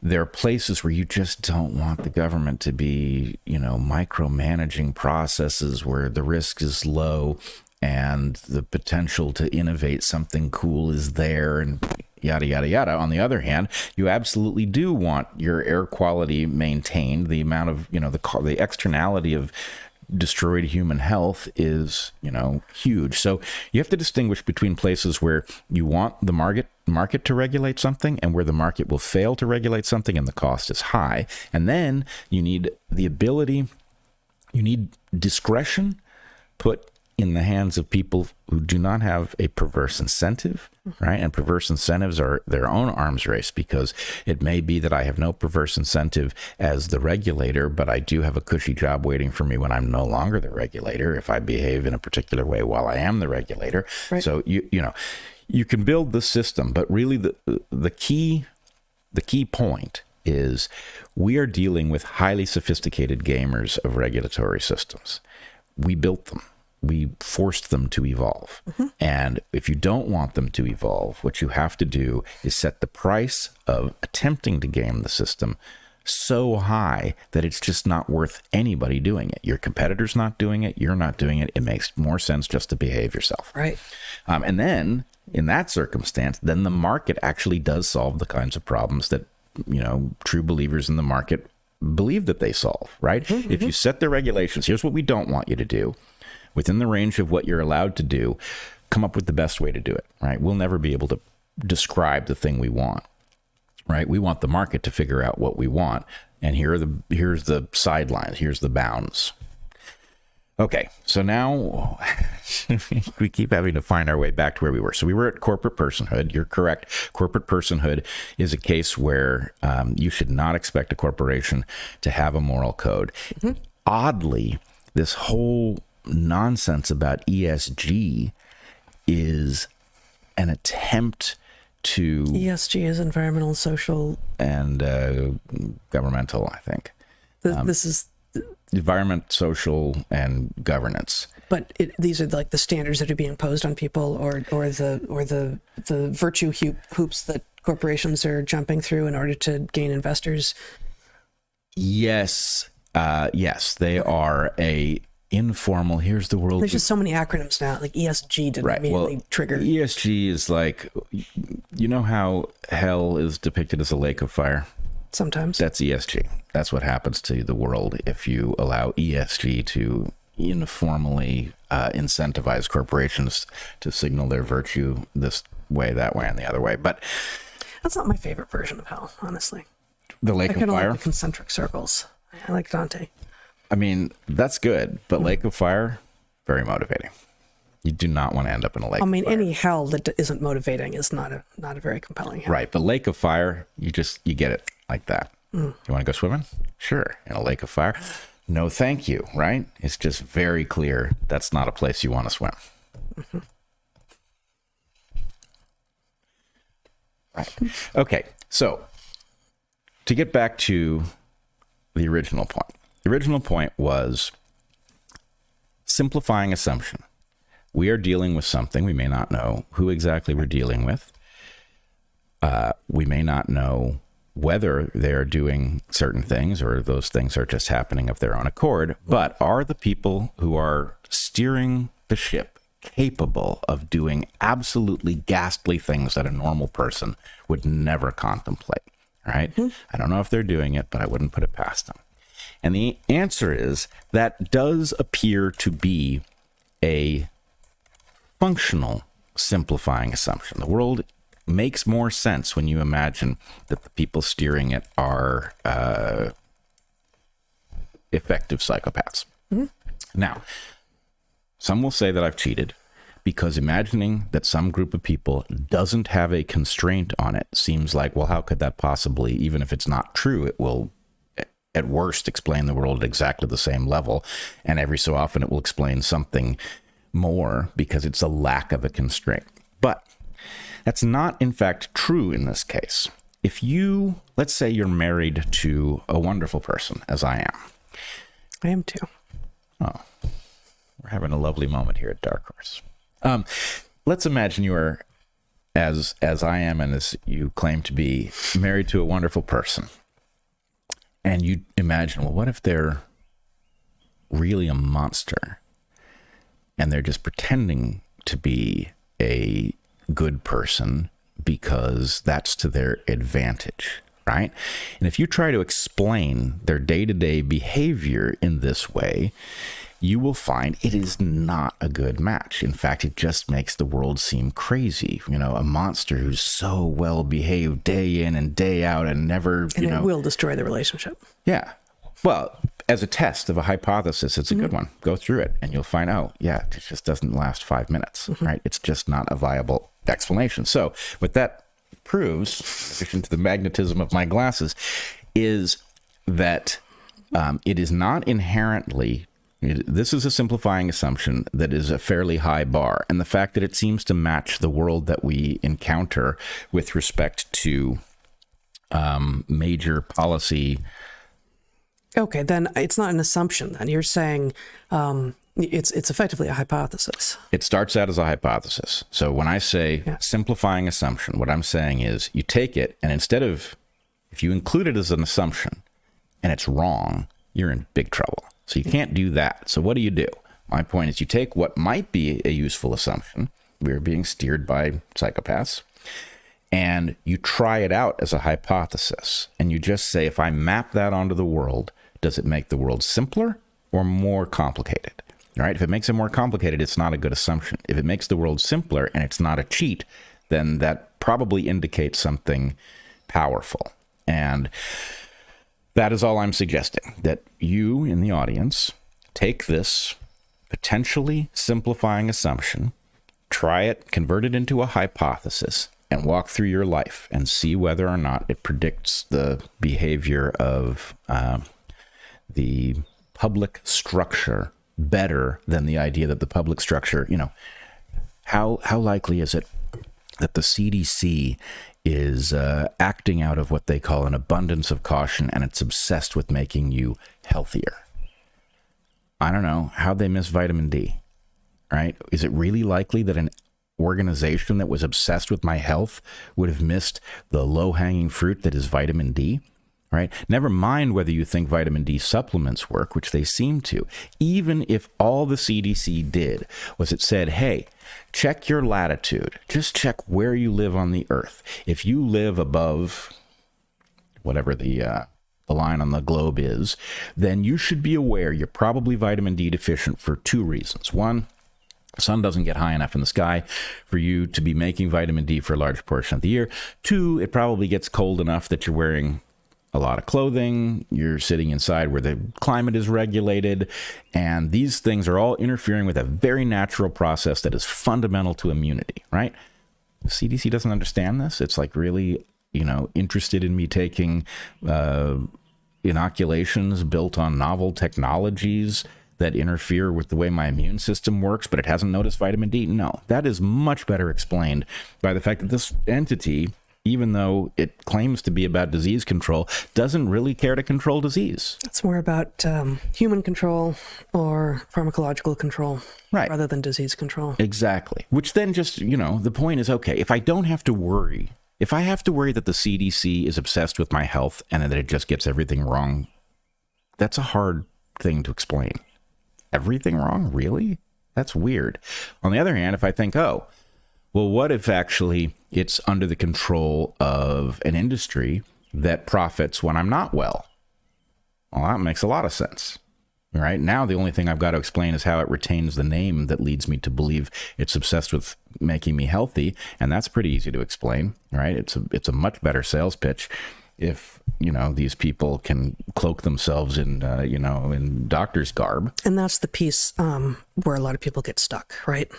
There are places where you just don't want the government to be, micromanaging processes where the risk is low and the potential to innovate something cool is there, and yada, yada, yada. On the other hand, you absolutely do want your air quality maintained. The amount of, the externality of destroyed human health is, huge. So you have to distinguish between places where you want the market to regulate something and where the market will fail to regulate something and the cost is high. And then you need the ability, you need discretion put in the hands of people who do not have a perverse incentive, right? And perverse incentives are their own arms race, because it may be that I have no perverse incentive as the regulator, but I do have a cushy job waiting for me when I'm no longer the regulator if I behave in a particular way while I am the regulator. Right. So you can build the system, but really the key point is we are dealing with highly sophisticated gamers of regulatory systems. We built them. We forced them to evolve. Mm-hmm. And if you don't want them to evolve, what you have to do is set the price of attempting to game the system so high that it's just not worth anybody doing it. Your competitor's not doing it. You're not doing it. It makes more sense just to behave yourself. Right. And then in that circumstance, then the market actually does solve the kinds of problems that, true believers in the market believe that they solve, right? Mm-hmm. If you set the regulations, here's what we don't want you to do. Within the range of what you're allowed to do, come up with the best way to do it, right? We'll never be able to describe the thing we want, right? We want the market to figure out what we want. And here's the sidelines, here's the bounds. Okay, so now we keep having to find our way back to where we were. So we were at corporate personhood. You're correct. Corporate personhood is a case where you should not expect a corporation to have a moral code. Mm-hmm. Oddly, this whole nonsense about ESG is an attempt to... ESG is environmental, social... And governmental, I think. This is... Environment, social, and governance. But these are like the standards that are being imposed on people, or the virtue hoops that corporations are jumping through in order to gain investors. Yes. Yes, they are a... informal, here's the world. There's just so many acronyms now, like ESG didn't immediately trigger. ESG is like, how hell is depicted as a lake of fire? Sometimes. That's ESG. That's what happens to the world if you allow ESG to informally incentivize corporations to signal their virtue this way, that way, and the other way. But that's not my favorite version of hell, honestly. The lake of fire? I kind of like the concentric circles. I like Dante. I mean, that's good, but Lake of Fire, very motivating. You do not want to end up in a lake of fire. Any hell that isn't motivating is not a very compelling hell. Right, but Lake of Fire, you get it like that. You want to go swimming? Sure. In a lake of fire? No, thank you, right? It's just very clear that's not a place you want to swim. Mm-hmm. Right. Okay, so to get back to the original point. The original point was simplifying assumption. We are dealing with something. We may not know who exactly we're dealing with. We may not know whether they're doing certain things or those things are just happening of their own accord. But are the people who are steering the ship capable of doing absolutely ghastly things that a normal person would never contemplate, right? Mm-hmm. I don't know if they're doing it, but I wouldn't put it past them. And the answer is that does appear to be a functional simplifying assumption. The world makes more sense when you imagine that the people steering it are effective psychopaths. Mm-hmm. Now, some will say that I've cheated because imagining that some group of people doesn't have a constraint on it seems like, well, how could that possibly, even if it's not true, it will at worst explain the world at exactly the same level. And every so often it will explain something more because it's a lack of a constraint. But that's not, in fact, true in this case. If you, let's say you're married to a wonderful person, as I am. I am too. Oh, We're having a lovely moment here at Dark Horse. Let's imagine you are, as I am and as you claim to be, married to a wonderful person. And you imagine, well, what if they're really a monster and they're just pretending to be a good person because that's to their advantage, right? And if you try to explain their day-to-day behavior in this way, you will find it is not a good match. In fact, it just makes the world seem crazy. You know, a monster who's so well behaved day in and day out and never, and it will destroy the relationship. Yeah. Well, as a test of a hypothesis, it's a good one. Go through it and you'll find out, yeah, it just doesn't last 5 minutes, right? It's just not a viable explanation. So what that proves, in addition to the magnetism of my glasses, is that it is not inherently, this is a simplifying assumption that is a fairly high bar. And the fact that it seems to match the world that we encounter with respect to major policy. Okay, then it's not an assumption. Then you're saying it's effectively a hypothesis. It starts out as a hypothesis. So when I say simplifying assumption, what I'm saying is you take it and instead of, if you include it as an assumption and it's wrong, you're in big trouble. So you can't do that. So what do? My point is you take what might be a useful assumption. We're being steered by psychopaths. And you try it out as a hypothesis. And you just say, if I map that onto the world, does it make the world simpler or more complicated? All right? If it makes it more complicated, it's not a good assumption. If it makes the world simpler and it's not a cheat, then that probably indicates something powerful. And that is all I'm suggesting, that you in the audience take this potentially simplifying assumption, try it, convert it into a hypothesis, and walk through your life and see whether or not it predicts the behavior of the public structure better than the idea that the public structure, you know, how likely is it that the CDC is acting out of what they call an abundance of caution, and it's obsessed with making you healthier? I don't know. How'd they miss vitamin D, right? Is it really likely that an organization that was obsessed with my health would have missed the low-hanging fruit that is vitamin D, right? Never mind whether you think vitamin D supplements work, which they seem to. Even if all the CDC did was it said, hey, check your latitude. Just check where you live on the earth. If you live above whatever the line on the globe is, then you should be aware you're probably vitamin D deficient for two reasons. One, the sun doesn't get high enough in the sky for you to be making vitamin D for a large portion of the year. Two, it probably gets cold enough that you're wearing a lot of clothing, you're sitting inside where the climate is regulated, and these things are all interfering with a very natural process that is fundamental to immunity, right? The CDC doesn't understand this. It's like really, interested in me taking inoculations built on novel technologies that interfere with the way my immune system works, but it hasn't noticed vitamin D. No, that is much better explained by the fact that this entity, even though it claims to be about disease control, doesn't really care to control disease. It's more about human control or pharmacological control, right, rather than disease control. Exactly. Which then just, the point is, okay, if I don't have to worry, if I have to worry that the CDC is obsessed with my health and that it just gets everything wrong, that's a hard thing to explain. Everything wrong? Really? That's weird. On the other hand, if I think, well, what if actually it's under the control of an industry that profits when I'm not well? Well, that makes a lot of sense, right? Now, the only thing I've got to explain is how it retains the name that leads me to believe it's obsessed with making me healthy. And that's pretty easy to explain, right? It's a much better sales pitch if, these people can cloak themselves in, in doctor's garb. And that's the piece where a lot of people get stuck, right?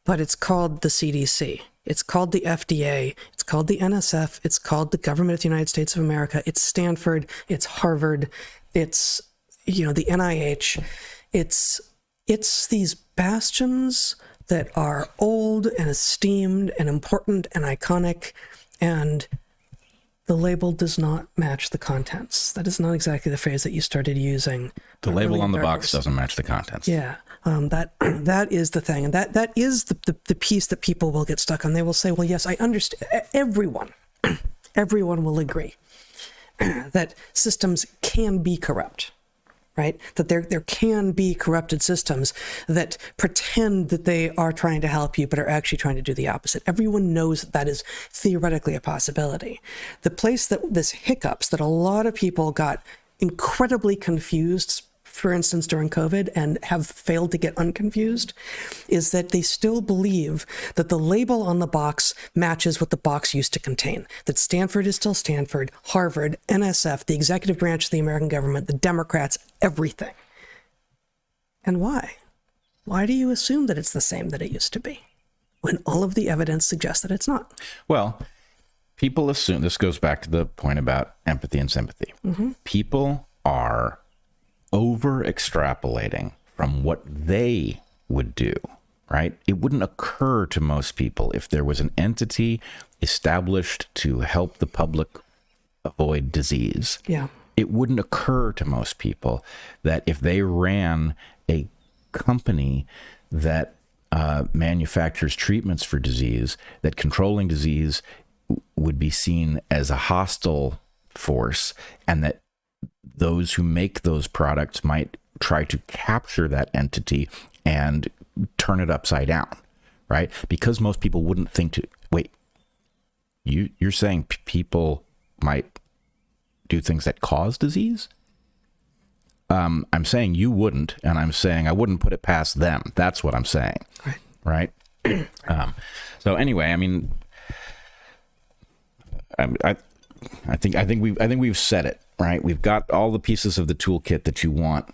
But it's called the CDC. It's called the FDA. It's called the NSF. It's called the government of the United States of America. It's Stanford. It's Harvard. It's, the NIH. It's these bastions that are old and esteemed and important and iconic, and the label does not match the contents. That is not exactly the phrase that you started using. The label on the box doesn't match the contents. Yeah. That is the thing, and that is the piece that people will get stuck on. They will say, well, yes, I understand. Everyone will agree that systems can be corrupt, right? That there can be corrupted systems that pretend that they are trying to help you, but are actually trying to do the opposite. Everyone knows that is theoretically a possibility. The place that this hiccups, that a lot of people got incredibly confused, for instance, during COVID, and have failed to get unconfused, is that they still believe that the label on the box matches what the box used to contain. That Stanford is still Stanford, Harvard, NSF, the executive branch of the American government, the Democrats, everything. And why? Why do you assume that it's the same that it used to be, when all of the evidence suggests that it's not? Well, people assume, this goes back to the point about empathy and sympathy. Mm-hmm. People are over extrapolating from what they would do, right? It wouldn't occur to most people if there was an entity established to help the public avoid disease. Yeah. It wouldn't occur to most people that if they ran a company that manufactures treatments for disease, that controlling disease would be seen as a hostile force, and that those who make those products might try to capture that entity and turn it upside down, right? Because most people wouldn't think to, wait, you're saying people might do things that cause disease? I'm saying you wouldn't, and I'm saying I wouldn't put it past them. That's what I'm saying, right? So anyway, I mean, I think we've said it. Right, we've got all the pieces of the toolkit that you want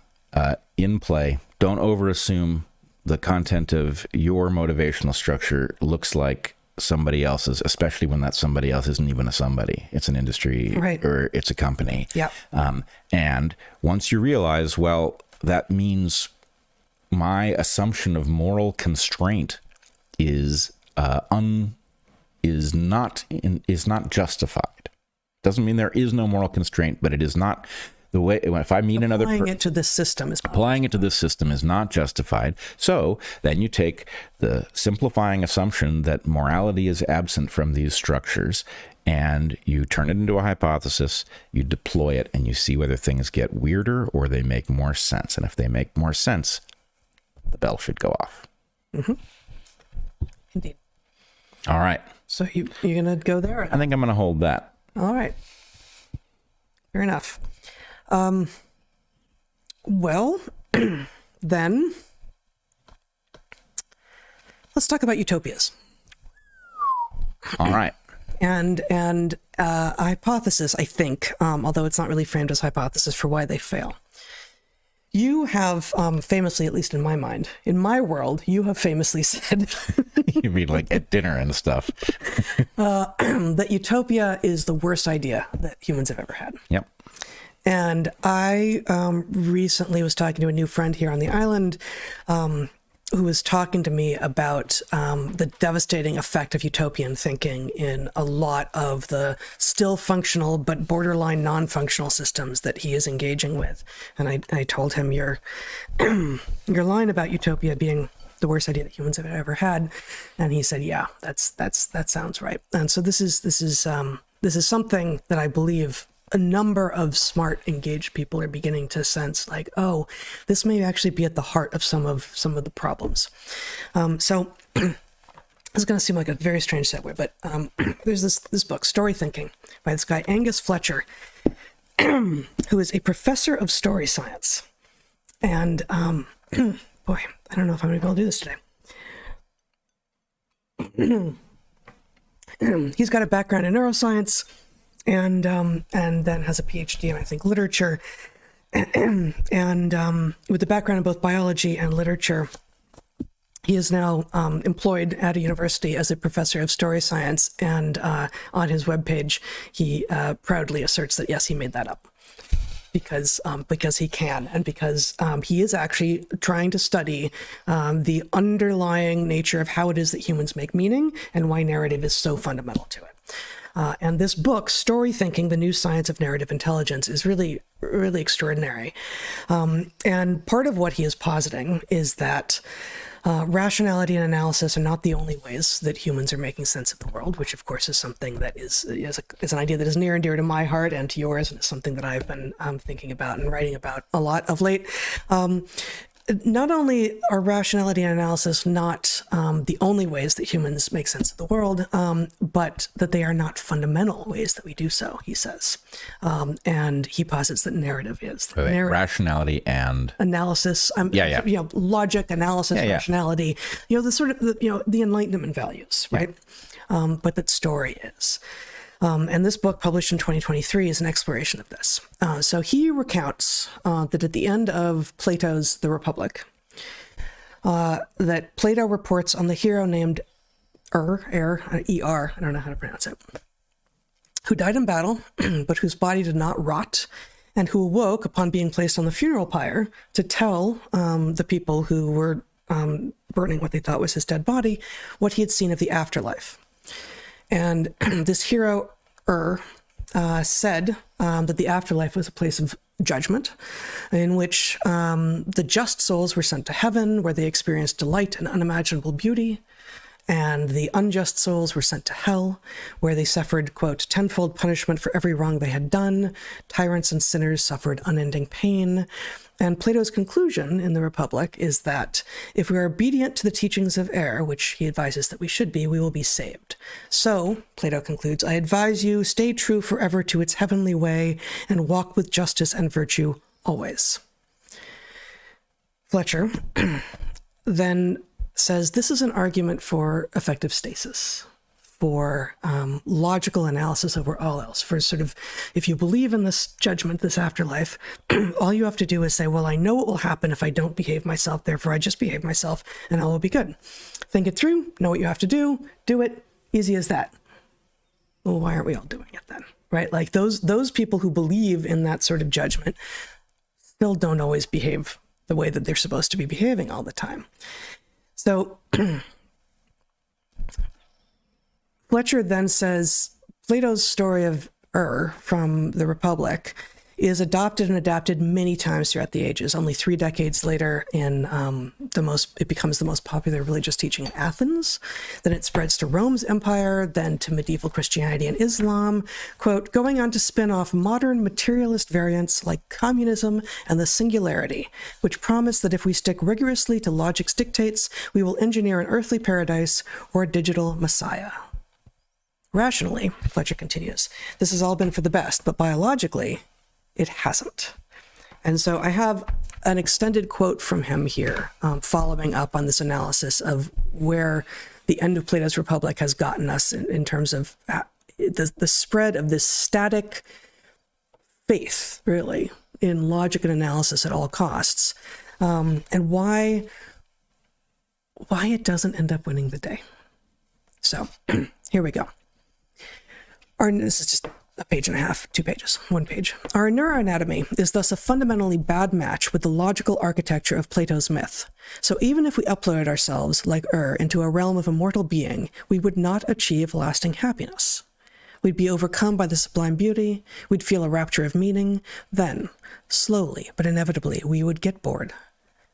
in play. Don't overassume the content of your motivational structure looks like somebody else's, especially when that somebody else isn't even a somebody. It's an industry, right, or it's a company. Yep. And once you realize, well, that means my assumption of moral constraint is not justified. Doesn't mean there is no moral constraint, but it is not the way. If I meet another person, applying it to this system is not justified. So then you take the simplifying assumption that morality is absent from these structures, and you turn it into a hypothesis. You deploy it, and you see whether things get weirder or they make more sense. And if they make more sense, the bell should go off. Mm-hmm. Indeed. All right. So you're gonna go there? I think I'm gonna hold that. All right. Fair enough. Well, then let's talk about utopias. All right. And a hypothesis, I think, although it's not really framed as hypothesis, for why they fail. You have famously, at least in my mind, in my world, you have famously said... You mean like at dinner and stuff? That utopia is the worst idea that humans have ever had. Yep. And I recently was talking to a new friend here on the island who was talking to me about the devastating effect of utopian thinking in a lot of the still functional but borderline non-functional systems that he is engaging with. And I told him your line about utopia being the worst idea that humans have ever had, and he said, "Yeah, that sounds right." And so this is something that I believe a number of smart, engaged people are beginning to sense, like, oh, this may actually be at the heart of some of the problems. So this is going to seem like a very strange segue, but there's this book, Story Thinking, by this guy Angus Fletcher, who is a professor of story science, and boy, I don't know if I'm going to be able to do this today. He's got a background in neuroscience, and then has a PhD in, I think, literature, and with a background in both biology and literature. He is now employed at a university as a professor of story science, and on his webpage, he proudly asserts that, yes, he made that up. Because he can, and because he is actually trying to study the underlying nature of how it is that humans make meaning and why narrative is so fundamental to it. And this book, Story Thinking, The New Science of Narrative Intelligence, is really, really extraordinary. And part of what he is positing is that rationality and analysis are not the only ways that humans are making sense of the world, which of course is something that is an idea that is near and dear to my heart and to yours, and it's something that I've been thinking about and writing about a lot of late. Not only are rationality and analysis not the only ways that humans make sense of the world, but that they are not fundamental ways that we do so, he says. And he posits that narrative is. Rationality and... Analysis, logic, analysis, rationality, the sort of, the Enlightenment values, right? But that story is. And this book, published in 2023, is an exploration of this. So he recounts that at the end of Plato's The Republic, that Plato reports on the hero named Er, E-R, I don't know how to pronounce it, who died in battle, but whose body did not rot, and who awoke upon being placed on the funeral pyre to tell the people who were burning what they thought was his dead body what he had seen of the afterlife. And this hero, said that the afterlife was a place of judgment in which the just souls were sent to heaven, where they experienced delight and unimaginable beauty, and the unjust souls were sent to hell, where they suffered, quote, tenfold punishment for every wrong they had done. Tyrants and sinners suffered unending pain. And Plato's conclusion in the Republic is that if we are obedient to the teachings of Er, which he advises that we should be, we will be saved. So, Plato concludes, I advise you, stay true forever to its heavenly way and walk with justice and virtue always. Fletcher then says this is an argument for effective stasis, for logical analysis over all else, for sort of, if you believe in this judgment, this afterlife, all you have to do is say, well, I know what will happen if I don't behave myself, therefore I just behave myself and all will be good. Think it through, know what you have to do it, easy as that. Well, why aren't we all doing it then, right? Like those people who believe in that sort of judgment still don't always behave the way that they're supposed to be behaving all the time. So Fletcher then says Plato's story of from the Republic is adopted and adapted many times throughout the ages. Only 3 decades later, it becomes the most popular religious teaching in Athens. Then it spreads to Rome's empire, then to medieval Christianity and Islam, quote, going on to spin off modern materialist variants like communism and the Singularity, which promise that if we stick rigorously to logic's dictates, we will engineer an earthly paradise or a digital messiah. Rationally, Fletcher continues, this has all been for the best, but biologically, it hasn't. And so I have an extended quote from him here, following up on this analysis of where the end of Plato's Republic has gotten us in terms of the spread of this static faith, really, in logic and analysis at all costs, and why it doesn't end up winning the day. So here we go. This is just a page and a half, 2 pages, 1 page. Our neuroanatomy is thus a fundamentally bad match with the logical architecture of Plato's myth. So even if we uploaded ourselves, like into a realm of immortal being, we would not achieve lasting happiness. We'd be overcome by the sublime beauty, we'd feel a rapture of meaning, then, slowly but inevitably, we would get bored.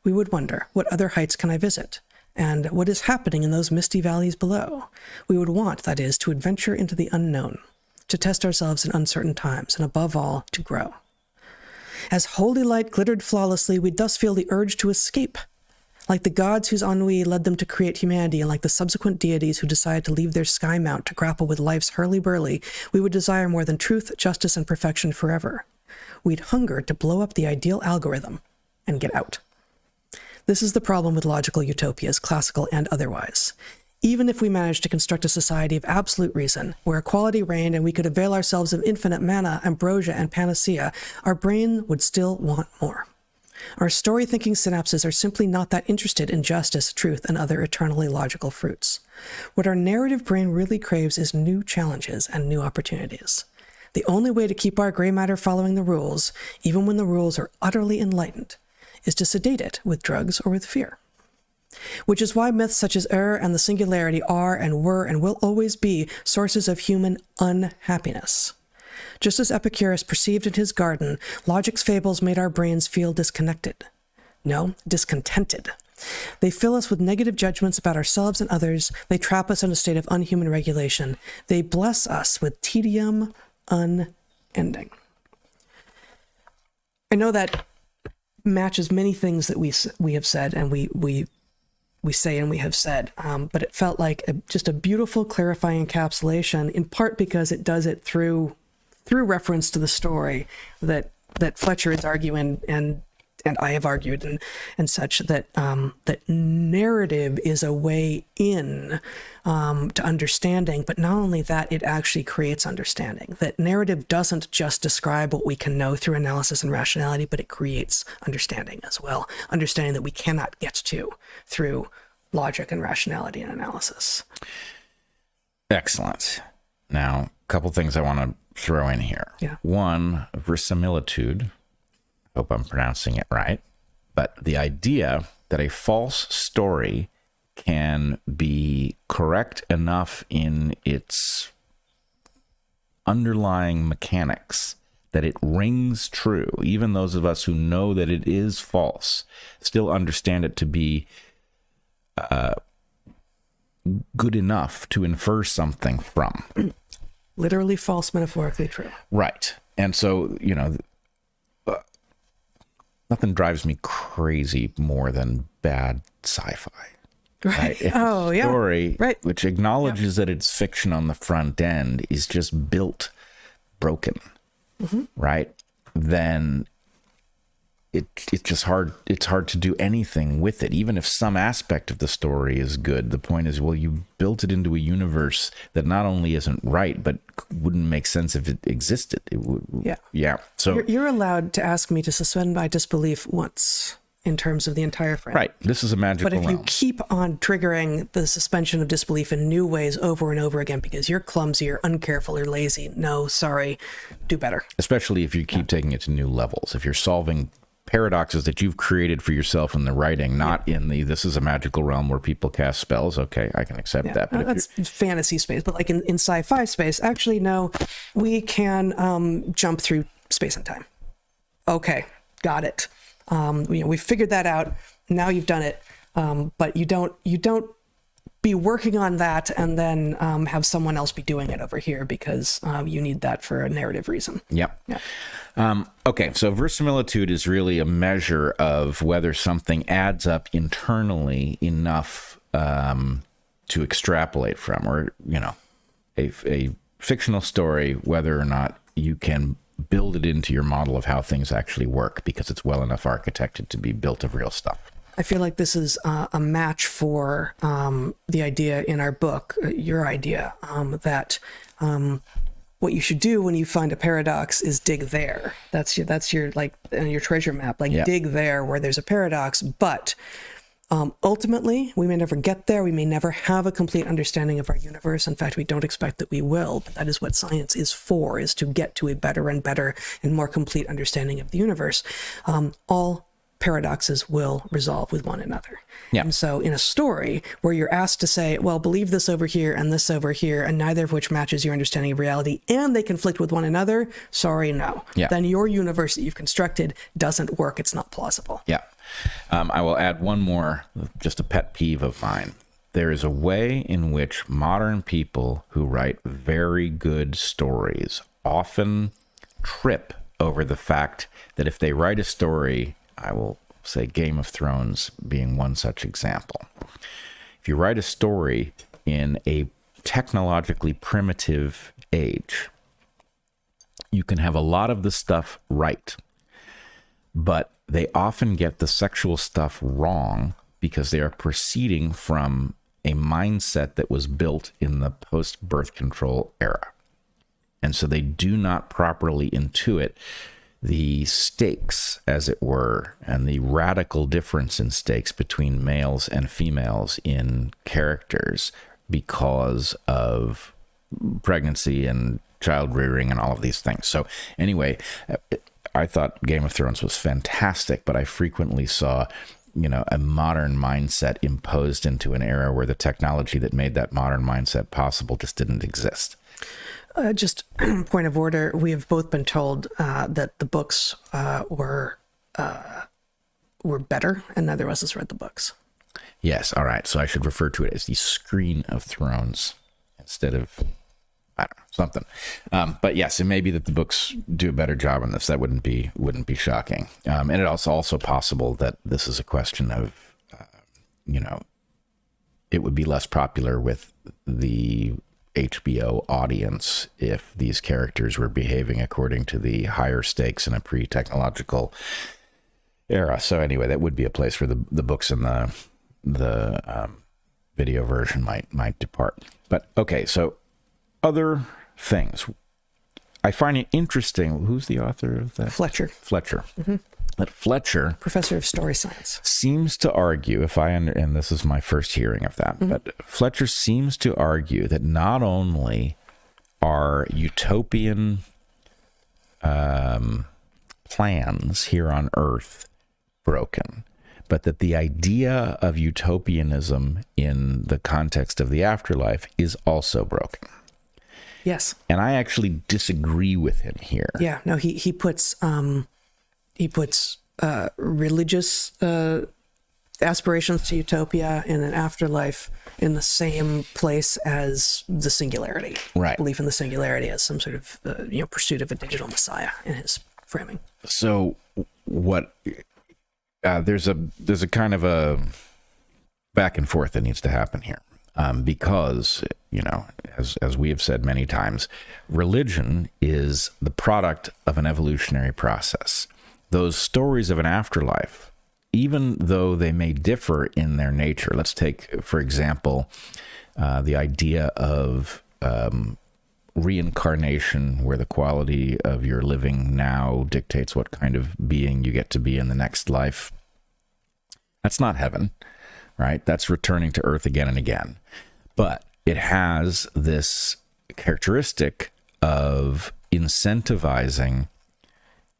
We would wonder, what other heights can I visit? And what is happening in those misty valleys below? We would want, that is, to adventure into the unknown, to test ourselves in uncertain times, and above all, to grow. As holy light glittered flawlessly, we'd thus feel the urge to escape, like the gods whose ennui led them to create humanity, and like the subsequent deities who decided to leave their sky mount to grapple with life's hurly-burly, we would desire more than truth, justice, and perfection forever. We'd hunger to blow up the ideal algorithm and get out. This is the problem with logical utopias, classical and otherwise. Even if we managed to construct a society of absolute reason, where equality reigned and we could avail ourselves of infinite manna, ambrosia, and panacea, our brain would still want more. Our story-thinking synapses are simply not that interested in justice, truth, and other eternally logical fruits. What our narrative brain really craves is new challenges and new opportunities. The only way to keep our gray matter following the rules, even when the rules are utterly enlightened, is to sedate it with drugs or with fear. which is why myths such as error and the singularity are and were and will always be sources of human unhappiness. Just as Epicurus perceived in his garden, logic's fables made our brains feel disconnected. No, discontented. They fill us with negative judgments about ourselves and others. They trap us in a state of unhuman regulation. They bless us with tedium unending. I know that matches many things that we have said and we say and we have said, but it felt like just a beautiful clarifying encapsulation, in part because it does it through reference to the story that Fletcher is arguing and I have argued and such, that that narrative is a way in to understanding, but not only that, it actually creates understanding. That narrative doesn't just describe what we can know through analysis and rationality, but it creates understanding as well. Understanding that we cannot get to through logic and rationality and analysis. Excellent. Now, a couple things I want to throw in here. Yeah. One, verisimilitude. Hope I'm pronouncing it right. But the idea that a false story can be correct enough in its underlying mechanics that it rings true. Even those of us who know that it is false still understand it to be good enough to infer something from. Literally false, metaphorically true. Right. And so, nothing drives me crazy more than bad sci-fi. Right. If Oh, a yeah. story Right. which acknowledges that it's fiction on the front end is just built broken, right? Then it's just hard. It's hard to do anything with it, even if some aspect of the story is good. The point is, well, you built it into a universe that not only isn't right, but wouldn't make sense if it existed. Yeah. So You're allowed to ask me to suspend my disbelief once in terms of the entire frame. right, this is a magical But if you realm. keep on triggering the suspension of disbelief in new ways over and over again because you're clumsy or uncareful or lazy, no, sorry, do better. Especially if you keep taking it to new levels. If you're solving paradoxes that you've created for yourself in the writing, not in the this is a magical realm where people cast spells. Okay, I can accept that. But That's fantasy space. But like in sci-fi space, actually, no, we can jump through space and time. Okay, got it. We figured that out. Now you've done it. But you don't be working on that and then have someone else be doing it over here because you need that for a narrative reason. Yep. Yeah. Okay, so verisimilitude is really a measure of whether something adds up internally enough to extrapolate from, or a fictional story, whether or not you can build it into your model of how things actually work because it's well enough architected to be built of real stuff. I feel like this is a match for the idea in our book, your idea, that what you should do when you find a paradox is dig there. That's your like your treasure map, dig there where there's a paradox. But ultimately, we may never get there. We may never have a complete understanding of our universe. In fact, we don't expect that we will. But that is what science is for, is to get to a better and better and more complete understanding of the universe. All paradoxes will resolve with one another. Yeah. And so in a story where you're asked to say, well, believe this over here and this over here, and neither of which matches your understanding of reality, and they conflict with one another, sorry, no. Yeah. Then your universe that you've constructed doesn't work. It's not plausible. Yeah. I will add one more, just a pet peeve of mine. There is a way in which modern people who write very good stories often trip over the fact that if they write a story, I will say Game of Thrones being one such example. If you write a story in a technologically primitive age, you can have a lot of the stuff right, but they often get the sexual stuff wrong because they are proceeding from a mindset that was built in the post-birth control era. And so they do not properly intuit the stakes, as it were, and the radical difference in stakes between males and females in characters because of pregnancy and child rearing and all of these things. So anyway, I thought Game of Thrones was fantastic, but I frequently saw a modern mindset imposed into an era where the technology that made that modern mindset possible just didn't exist. Just point of order, we have both been told that the books were better, and neither of us has read the books. Yes, all right. So I should refer to it as the Screen of Thrones instead of, I don't know, something. But yes, it may be that the books do a better job on this. That wouldn't be shocking. And it's also possible that this is a question of, it would be less popular with the HBO audience if these characters were behaving according to the higher stakes in a pre-technological era. So anyway, that would be a place where the books and the video version might depart. But okay, so other things. I find it interesting. Who's the author of that? Fletcher. Mm-hmm. That Fletcher, professor of story science, seems to argue, and this is my first hearing of that, but Fletcher seems to argue that not only are utopian plans here on Earth broken, but that the idea of utopianism in the context of the afterlife is also broken. Yes. And I actually disagree with him here. Yeah, no, he puts religious aspirations to utopia in an afterlife in the same place as the singularity. Right. Belief in the singularity as some sort of pursuit of a digital messiah in his framing. So what there's a kind of a back and forth that needs to happen here. Because, as we have said many times, religion is the product of an evolutionary process. Those stories of an afterlife, even though they may differ in their nature, let's take, for example, the idea of reincarnation, where the quality of your living now dictates what kind of being you get to be in the next life. That's not heaven, right? That's returning to Earth again and again. But it has this characteristic of incentivizing.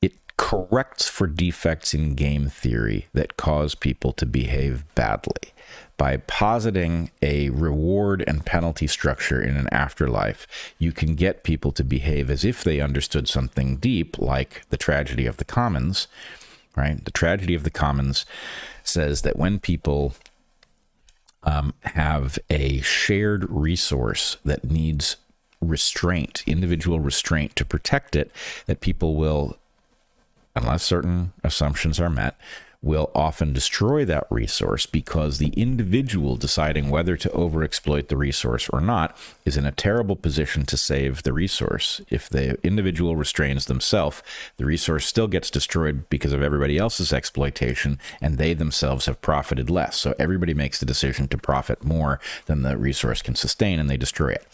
It corrects for defects in game theory that cause people to behave badly. By positing a reward and penalty structure in an afterlife, you can get people to behave as if they understood something deep, like the tragedy of the commons, right? The tragedy of the commons says that when people have a shared resource that needs restraint, individual restraint to protect it, that people will, unless certain assumptions are met, will often destroy that resource because the individual deciding whether to overexploit the resource or not is in a terrible position to save the resource. If the individual restrains themselves, the resource still gets destroyed because of everybody else's exploitation, and they themselves have profited less. So everybody makes the decision to profit more than the resource can sustain, and they destroy it.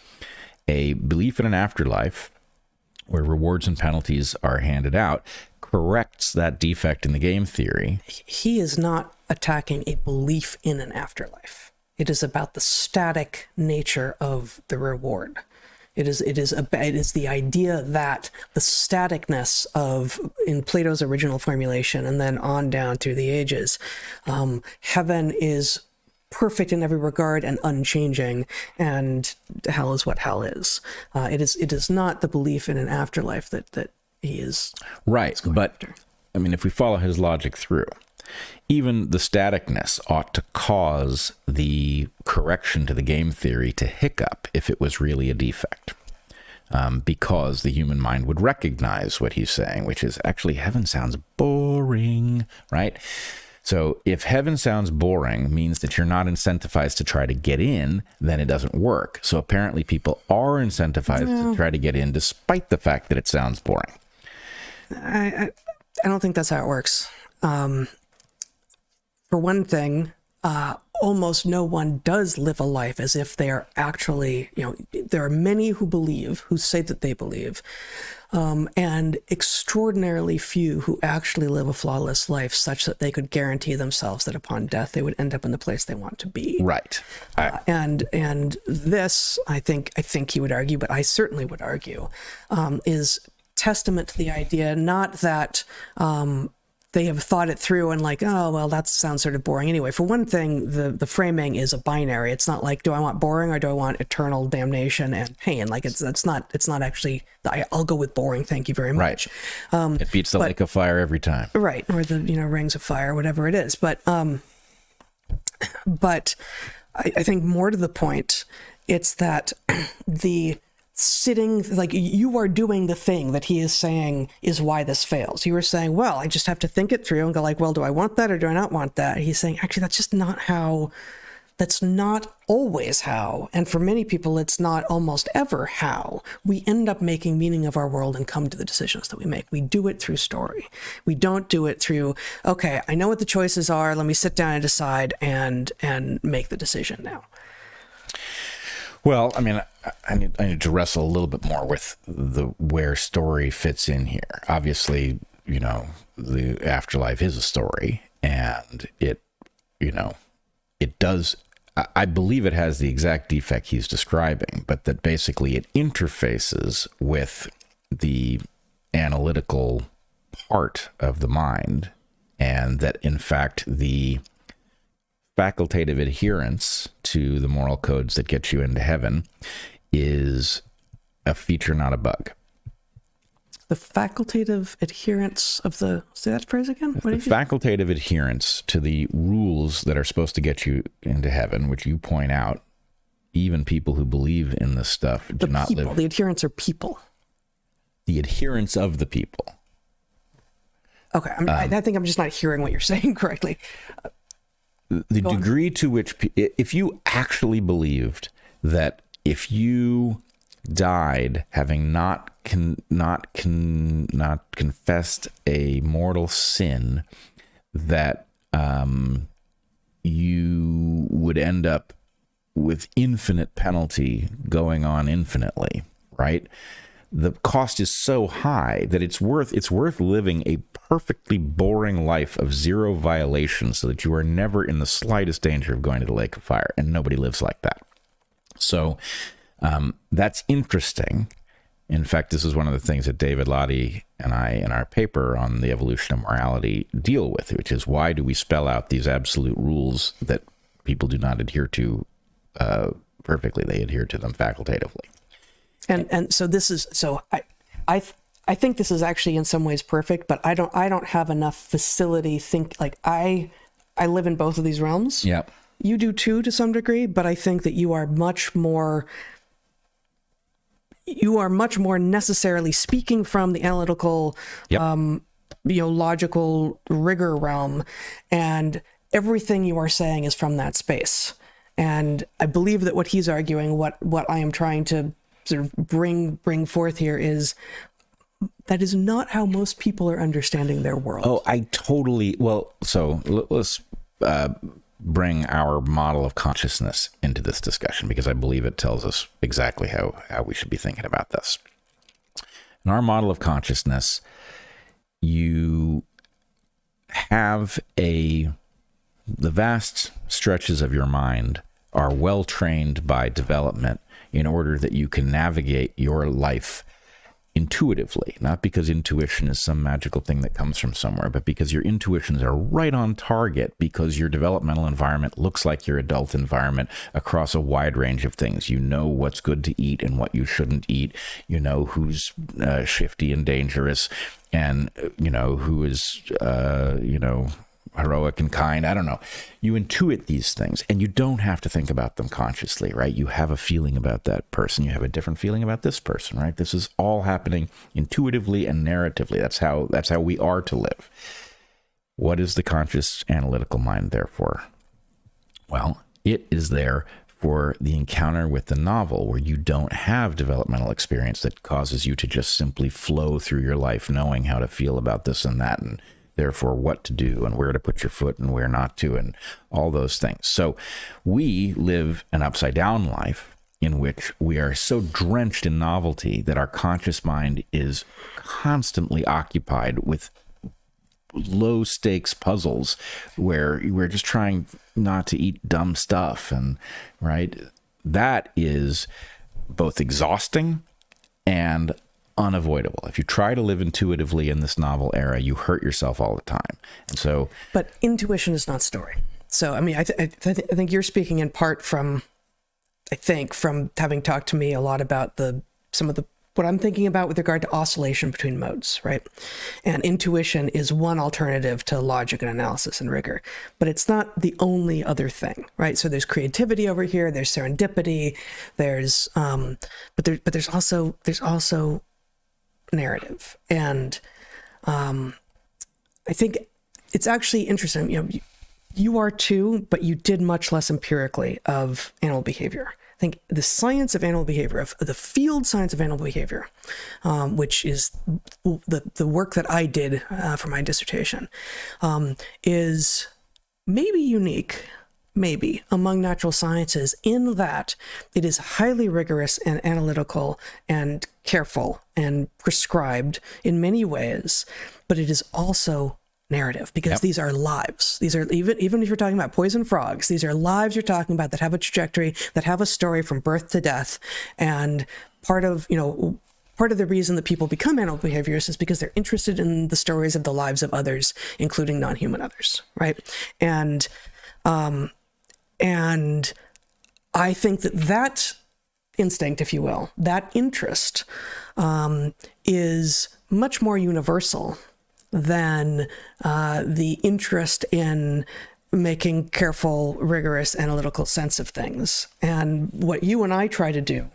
A belief in an afterlife where rewards and penalties are handed out corrects that defect in the game theory. He is not attacking a belief in an afterlife. It is about the static nature of the reward. It is the idea that the staticness of, in Plato's original formulation and then on down through the ages, heaven is perfect in every regard and unchanging, and hell is what hell is. It is not the belief in an afterlife that he is right. But after. I mean, if we follow his logic through, even the staticness ought to cause the correction to the game theory to hiccup if it was really a defect. Because the human mind would recognize what he's saying, which is actually heaven sounds boring, right? So if heaven sounds boring means that you're not incentivized to try to get in, then it doesn't work. So apparently people are incentivized to try to get in despite the fact that it sounds boring. I don't think that's how it works. For one thing, almost no one does live a life as if they are actually, there are many who say that they believe, and extraordinarily few who actually live a flawless life such that they could guarantee themselves that upon death they would end up in the place they want to be. Right. And this, I think he would argue, but I certainly would argue, is testament to the idea not that they have thought it through and like, oh, well, that sounds sort of boring anyway. For one thing, the framing is a binary. It's not like, do I want boring or do I want eternal damnation and pain? Like it's not actually, I'll go with boring. Thank you very much. Right. It beats the lake of fire every time. Right. Or the, rings of fire, whatever it is. But I think more to the point, it's that the sitting, like you are doing the thing that he is saying is why this fails. You were saying, well, I just have to think it through and go like, well, do I want that or do I not want that? He's saying, actually, that's just not how, that's not always how. And for many people, it's not almost ever how we end up making meaning of our world and come to the decisions that we make. We do it through story. We don't do it through, okay, I know what the choices are. Let me sit down and decide and make the decision now. Well, I mean, I need to wrestle a little bit more with where story fits in here. Obviously, the afterlife is a story, and it does. I believe it has the exact defect he's describing, but that basically it interfaces with the analytical part of the mind, and that in fact the facultative adherence to the moral codes that get you into heaven is a feature, not a bug. The facultative adherence of say that phrase again? What the facultative adherence to the rules that are supposed to get you into heaven, which you point out, even people who believe in this stuff do not live. The adherents are people. The adherence of the people. Okay, I think I'm just not hearing what you're saying correctly. The degree to which, if you actually believed that if you died having not confessed a mortal sin, that you would end up with infinite penalty going on infinitely, right? The cost is so high that it's worth living a perfectly boring life of zero violations so that you are never in the slightest danger of going to the lake of fire, and nobody lives like that. So that's interesting. In fact, this is one of the things that David Lottie and I, in our paper on the evolution of morality, deal with, which is why do we spell out these absolute rules that people do not adhere to perfectly? They adhere to them facultatively. And so this is, so I think this is actually in some ways perfect, but I don't have enough facility I live in both of these realms. Yeah. You do too, to some degree, but I think that you are much more necessarily speaking from the analytical, logical rigor realm, and everything you are saying is from that space. And I believe that what he's arguing, what I am trying to sort of bring forth here is that is not how most people are understanding their world. Oh, so let's bring our model of consciousness into this discussion, because I believe it tells us exactly how we should be thinking about this. In our model of consciousness, you have the vast stretches of your mind are well trained by development in order that you can navigate your life intuitively, not because intuition is some magical thing that comes from somewhere, but because your intuitions are right on target, because your developmental environment looks like your adult environment across a wide range of things. You know what's good to eat and what you shouldn't eat. You know who's shifty and dangerous, and who is heroic and kind. I don't know. You intuit these things, and you don't have to think about them consciously, right? You have a feeling about that person. You have a different feeling about this person, right? This is all happening intuitively and narratively. That's how we are to live. What is the conscious analytical mind there for? Well, it is there for the encounter with the novel, where you don't have developmental experience that causes you to just simply flow through your life knowing how to feel about this and that, and therefore what to do and where to put your foot and where not to, and all those things. So we live an upside down life in which we are so drenched in novelty that our conscious mind is constantly occupied with low stakes puzzles where we're just trying not to eat dumb stuff. And right, that is both exhausting and unavoidable. If you try to live intuitively in this novel era, you hurt yourself all the time. And so, but intuition is not story. So, I mean, I think you're speaking in part from having talked to me a lot about what I'm thinking about with regard to oscillation between modes, right? And intuition is one alternative to logic and analysis and rigor, but it's not the only other thing, right? So there's creativity over here, there's serendipity, there's also narrative. And I think it's actually interesting, you are too, but you did much less empirically of animal behavior. I think the science of animal behavior, of the field science of animal behavior, which is the work that I did for my dissertation, is maybe unique, maybe, among natural sciences in that it is highly rigorous and analytical and careful and prescribed in many ways, but it is also narrative, because these are lives. These are, even if you're talking about poison frogs, these are lives you're talking about that have a trajectory, that have a story from birth to death. And part of the reason that people become animal behaviorists is because they're interested in the stories of the lives of others, including non-human others, right? And I think that instinct, if you will, that interest is much more universal than the interest in making careful, rigorous, analytical sense of things. And what you and I try to do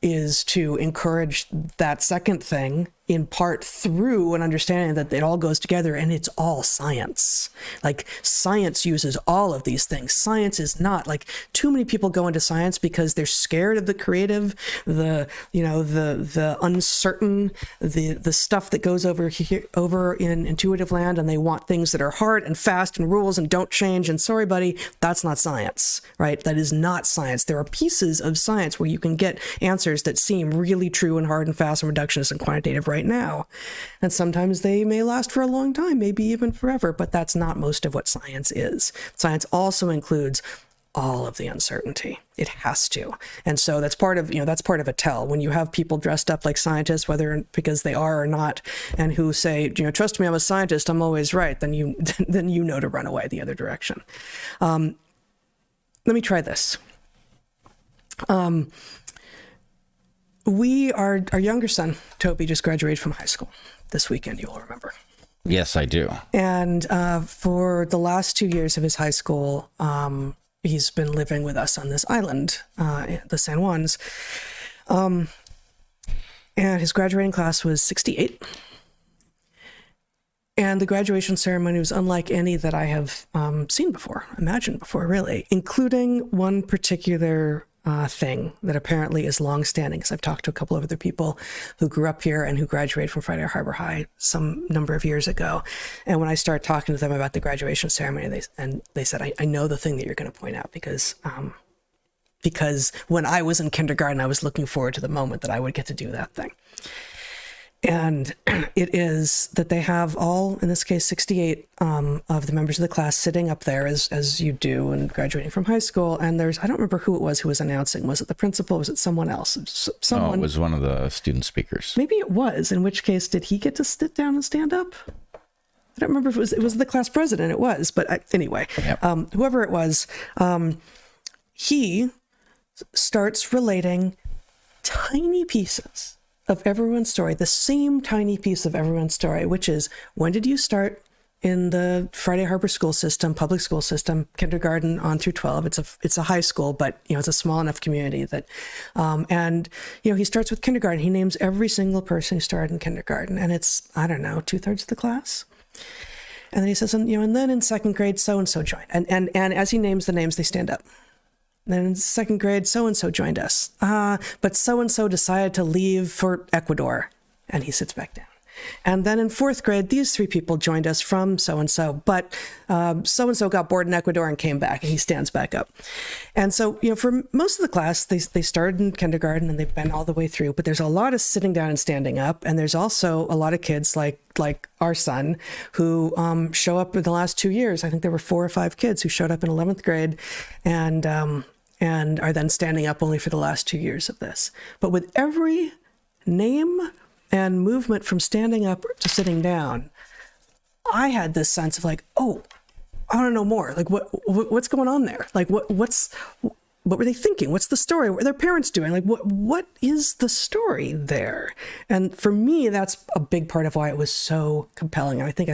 is to encourage that second thing, in part through an understanding that it all goes together and it's all science. Like, science uses all of these things. Science is not, like, too many people go into science because they're scared of the creative, the uncertain, the stuff that goes over in intuitive land, and they want things that are hard and fast and rules and don't change. And sorry, buddy, that's not science, right? That is not science. There are pieces of science where you can get answers that seem really true and hard and fast and reductionist and quantitative right now. And sometimes they may last for a long time, maybe even forever, but that's not most of what science is. Science also includes all of the uncertainty. It has to. And so that's part of a tell. When you have people dressed up like scientists, whether because they are or not, and who say, trust me, I'm a scientist, I'm always right, then you know to run away the other direction. Let me try this. Our younger son, Toby, just graduated from high school this weekend, you will remember. Yes, I do. And for the last 2 years of his high school, he's been living with us on this island, the San Juans. And his graduating class was 68. And the graduation ceremony was unlike any that I have imagined before, really, including one particular thing that apparently is longstanding, because I've talked to a couple of other people who grew up here and who graduated from Friday Harbor High some number of years ago. And when I started talking to them about the graduation ceremony, they said, I know the thing that you're going to point out, because when I was in kindergarten, I was looking forward to the moment that I would get to do that thing. And it is that they have all, in this case, 68 of the members of the class sitting up there as you do and graduating from high school. And I don't remember who it was who was announcing. Was it the principal? Was it someone else? Oh, it was one of the student speakers. Maybe it was, in which case, did he get to sit down and stand up? I don't remember if it was the class president. It was, but anyway, yep. Whoever it was, he starts relating tiny pieces of everyone's story, the same tiny piece of everyone's story, which is, when did you start in the Friday Harbor school system, public school system, kindergarten on through 12? It's a high school, but it's a small enough community that, and he starts with kindergarten. He names every single person who started in kindergarten, and it's, I don't know, 2/3 of the class. And then he says, and then in second grade, so-and-so joined. And as he names the names, they stand up. Then in second grade, so-and-so joined us. But so-and-so decided to leave for Ecuador, and he sits back down. And then in fourth grade, these 3 people joined us from so-and-so, but so-and-so got bored in Ecuador and came back, and he stands back up. And so, for most of the class, they started in kindergarten and they've been all the way through, but there's a lot of sitting down and standing up. And there's also a lot of kids like our son who show up in the last 2 years. I think there were 4 or 5 kids who showed up in 11th grade and are then standing up only for the last 2 years of this. But with every name, and movement from standing up to sitting down, I had this sense of like, oh, I want to know more. Like, what's going on there? Like, what were they thinking? What's the story? What are their parents doing? Like, what is the story there? And for me, that's a big part of why it was so compelling. And I think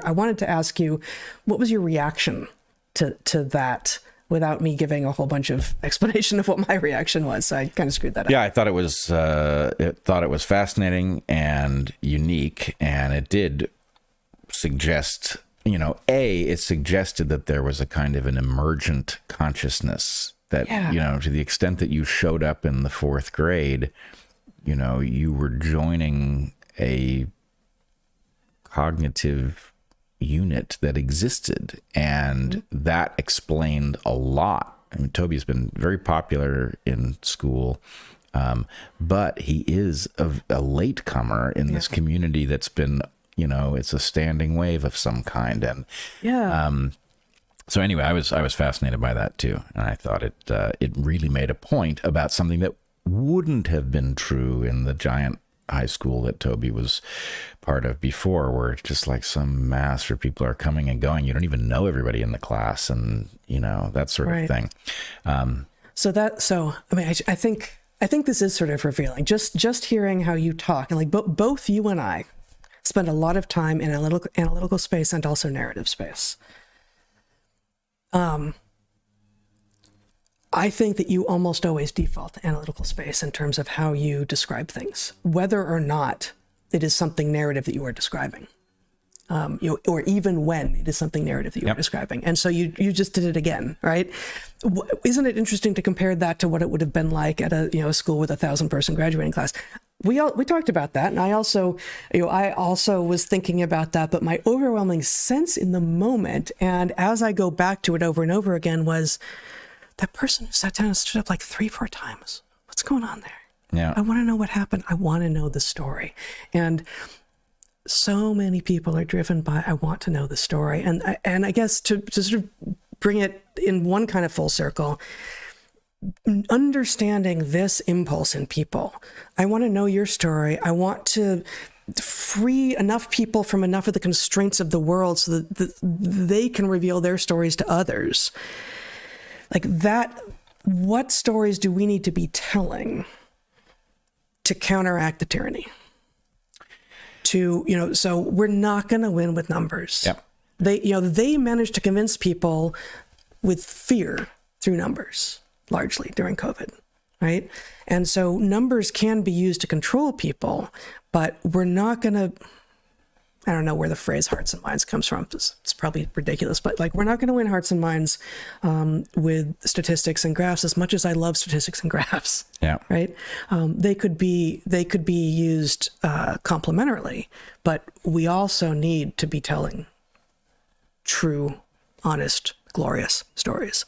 I wanted to ask you, what was your reaction to that, without me giving a whole bunch of explanation of what my reaction was? So I kind of screwed that up. Yeah, I thought it was fascinating and unique, and it did suggest, it suggested that there was a kind of an emergent consciousness that, to the extent that you showed up in the fourth grade, you were joining a cognitive unit that existed, and that explained a lot. I mean, Toby's been very popular in school, but he is a latecomer in this community that's been, it's a standing wave of some kind. And so anyway, I was fascinated by that too, and I thought it really made a point about something that wouldn't have been true in the giant high school that Toby was part of before, where it's just like some mass where people are coming and going. You don't even know everybody in the class, and that sort of thing. I think this is sort of revealing. Just hearing how you talk, and like both you and I spend a lot of time in analytical space and also narrative space. I think that you almost always default to analytical space in terms of how you describe things, whether or not it is something narrative that you are describing, or even when it is something narrative that you are describing. And so you just did it again, right? Isn't it interesting to compare that to what it would have been like at a school with 1,000-person graduating class? We talked about that, and I also was thinking about that. But my overwhelming sense in the moment, and as I go back to it over and over again, was that person who sat down and stood up like 3-4 times. What's going on there? Yeah, I want to know what happened. I want to know the story. And so many people are driven by, I want to know the story. And I guess to sort of bring it in one kind of full circle, understanding this impulse in people. I want to know your story. I want to free enough people from enough of the constraints of the world so that they can reveal their stories to others. Like that, what stories do we need to be telling to counteract the tyranny? So we're not going to win with numbers. Yep. They managed to convince people with fear through numbers, largely during COVID, right? And so numbers can be used to control people, but we're not going to, I don't know where the phrase hearts and minds comes from. It's probably ridiculous, but like, we're not going to win hearts and minds with statistics and graphs, as much as I love statistics and graphs. Yeah. Right. They could be used complementarily, but we also need to be telling true, honest, glorious stories.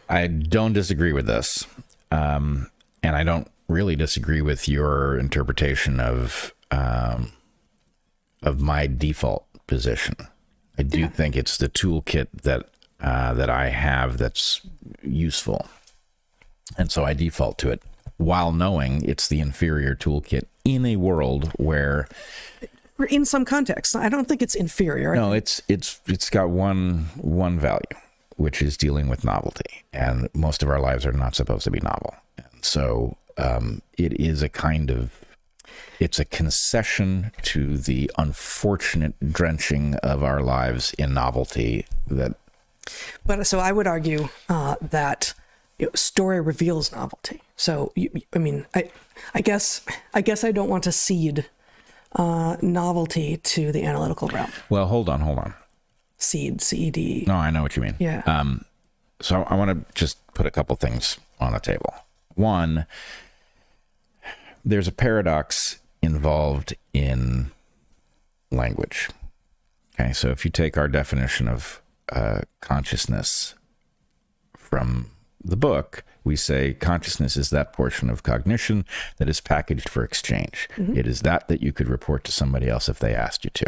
I don't disagree with this. And I don't really disagree with your interpretation of my default position. I do think it's the toolkit that I have that's useful. And so I default to it while knowing it's the inferior toolkit in a world where, in some contexts, I don't think it's inferior. No, it's got one value, which is dealing with novelty. And most of our lives are not supposed to be novel. And so it is it's a concession to the unfortunate drenching of our lives in novelty. But so I would argue that story reveals novelty. So I guess I don't want to cede novelty to the analytical realm. Well, hold on. Cede, C-E-D. No, I know what you mean. Yeah. So I want to just put a couple things on the table. One, there's a paradox involved in language. Okay, so if you take our definition of consciousness from the book, we say consciousness is that portion of cognition that is packaged for exchange. Mm-hmm. It is that you could report to somebody else if they asked you to.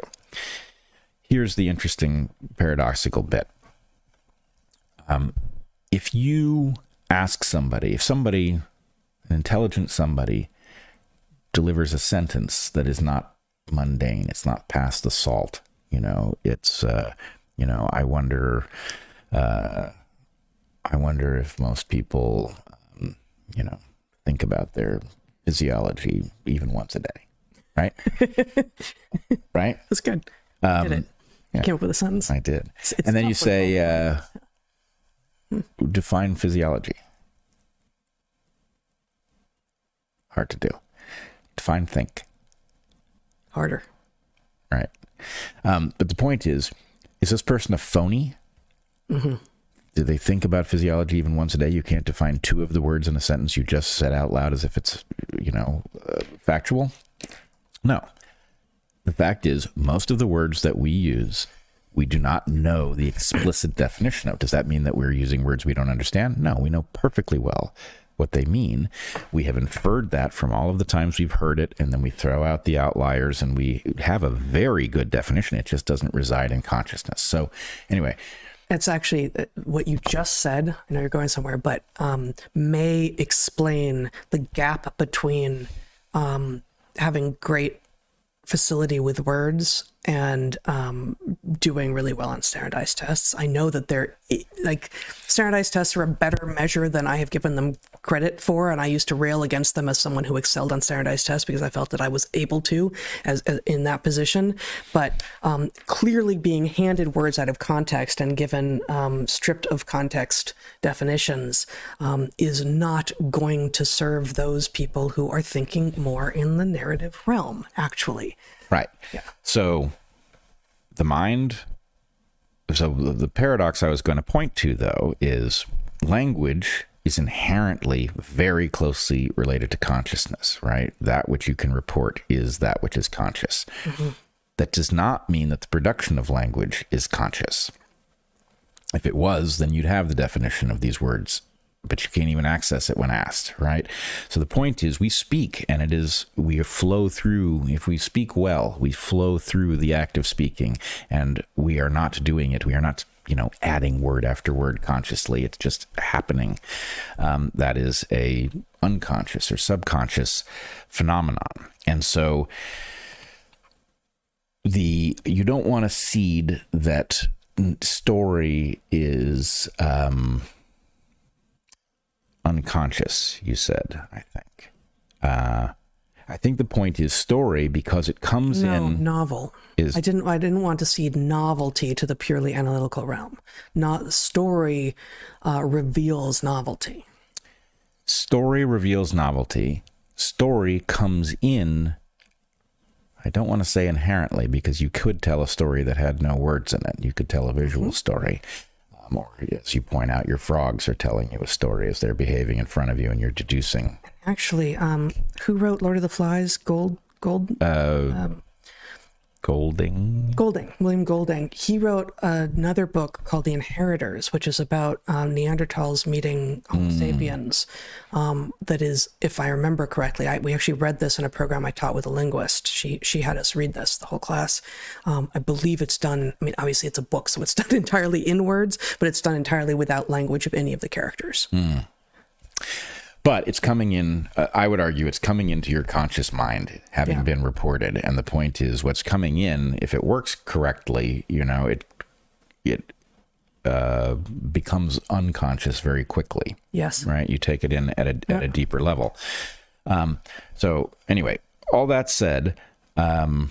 Here's the interesting paradoxical bit. If you ask somebody, an intelligent somebody, delivers a sentence that is not mundane. It's not past the salt. It's, I wonder if most people, think about their physiology even once a day, right? Right? That's good. Did it. You came up with a sentence. I did. It's and then you tough with say, define physiology. Hard to do. Define think. Harder. Right. But the point is this person a phony? Mm-hmm. Do they think about physiology even once a day? You can't define two of the words in a sentence you just said out loud as if it's, factual? No. The fact is, most of the words that we use, we do not know the explicit definition of. Does that mean that we're using words we don't understand? No, we know perfectly well what they mean. We have inferred that from all of the times we've heard it, and then we throw out the outliers, and we have a very good definition. It just doesn't reside in consciousness. So anyway, it's actually what you just said. I know you're going somewhere, but may explain the gap between having great facility with words and doing really well on standardized tests. I know that they're standardized tests are a better measure than I have given them credit for, and I used to rail against them as someone who excelled on standardized tests because I felt that I was able to as in that position. But clearly being handed words out of context and given stripped of context definitions is not going to serve those people who are thinking more in the narrative realm, actually. Right. Yeah. So the paradox I was going to point to, though, is language is inherently very closely related to consciousness, right? That which you can report is that which is conscious. Mm-hmm. That does not mean that the production of language is conscious. If it was, then you'd have the definition of these words, but you can't even access it when asked, right? So the point is we speak, and we flow through. If we speak well, we flow through the act of speaking, and we are not doing it. We are not, adding word after word consciously. It's just happening. That is a unconscious or subconscious phenomenon. And so you don't want to seed that story is unconscious, you said, I think. I think the point is story because it comes in... novel. I didn't want to cede novelty to the purely analytical realm. Story reveals novelty. Story reveals novelty. Story comes in, I don't want to say inherently, because you could tell a story that had no words in it. You could tell a visual story. Or, as you point out, your frogs are telling you a story as they're behaving in front of you, and you're deducing. Actually, who wrote Lord of the Flies? William Golding. He wrote another book called The Inheritors, which is about Neanderthals meeting Homo sapiens. That is, if I remember correctly, we actually read this in a program I taught with a linguist. She had us read this, the whole class. I believe it's done, obviously it's a book, so it's done entirely in words, but it's done entirely without language of any of the characters. But it's coming in, I would argue it's coming into your conscious mind, having been reported. And the point is what's coming in, if it works correctly, it becomes unconscious very quickly. Yes. Right? You take it in at a deeper level. So anyway, all that said, the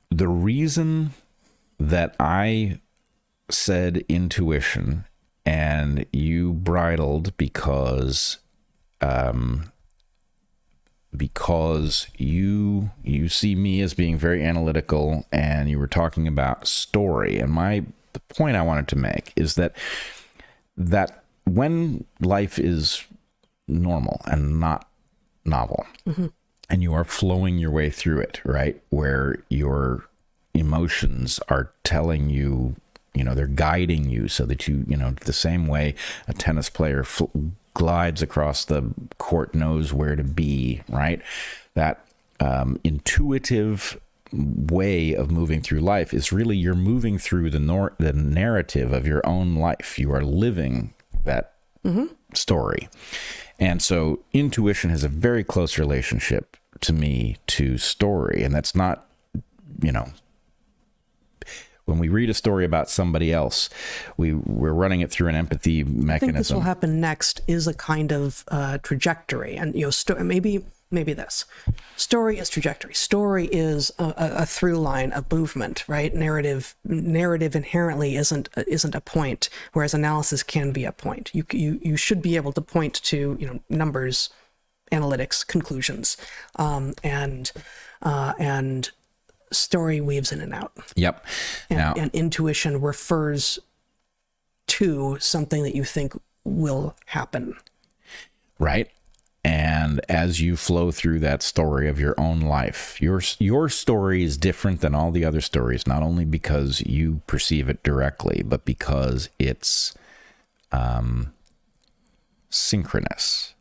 reason that I said intuition and you bridled because you see me as being very analytical, and you were talking about story. And the point I wanted to make is that when life is normal and not novel, and you are flowing your way through it, right, where your emotions are telling you, they're guiding you so that the same way a tennis player glides across the court knows where to be, right? That intuitive way of moving through life is really you're moving through the narrative of your own life. You are living that story. And so intuition has a very close relationship to me to story. And that's not, you know, when we read a story about somebody else, we're running it through an empathy mechanism. I think this will happen next is a kind of trajectory. And, you know, maybe this. Story is trajectory. Story is a through line, a movement, right? Narrative inherently isn't a point, whereas analysis can be a point. You should be able to point to, you know, numbers, analytics, conclusions, and story weaves in and out. Yep. And intuition refers to something that you think will happen. Right. And as you flow through that story of your own life, your story is different than all the other stories, not only because you perceive it directly, but because it's synchronous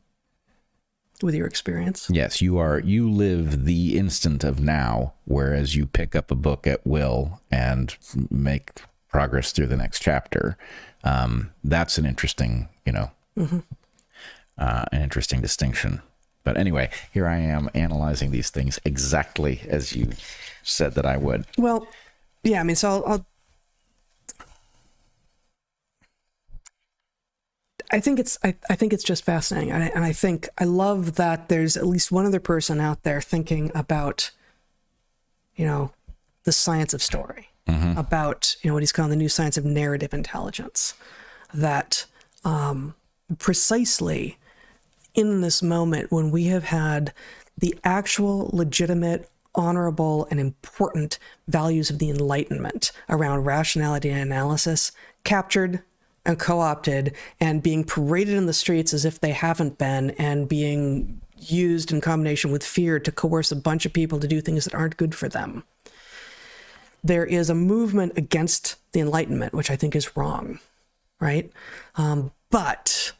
with your experience. Yes, you live the instant of now, whereas you pick up a book at will and make progress through the next chapter. That's an interesting, you know, an interesting distinction. But anyway, here I am analyzing these things exactly as you said that I would. Well, yeah, I mean, so I think it's just fascinating, and I think I love that there's at least one other person out there thinking about, you know, the science of story, about, you know, what he's calling the new science of narrative intelligence, that precisely in this moment when we have had the actual legitimate, honorable, and important values of the Enlightenment around rationality and analysis captured and co-opted and being paraded in the streets as if they haven't been, and being used in combination with fear to coerce a bunch of people to do things that aren't good for them. There is a movement against the Enlightenment, which I think is wrong, right? But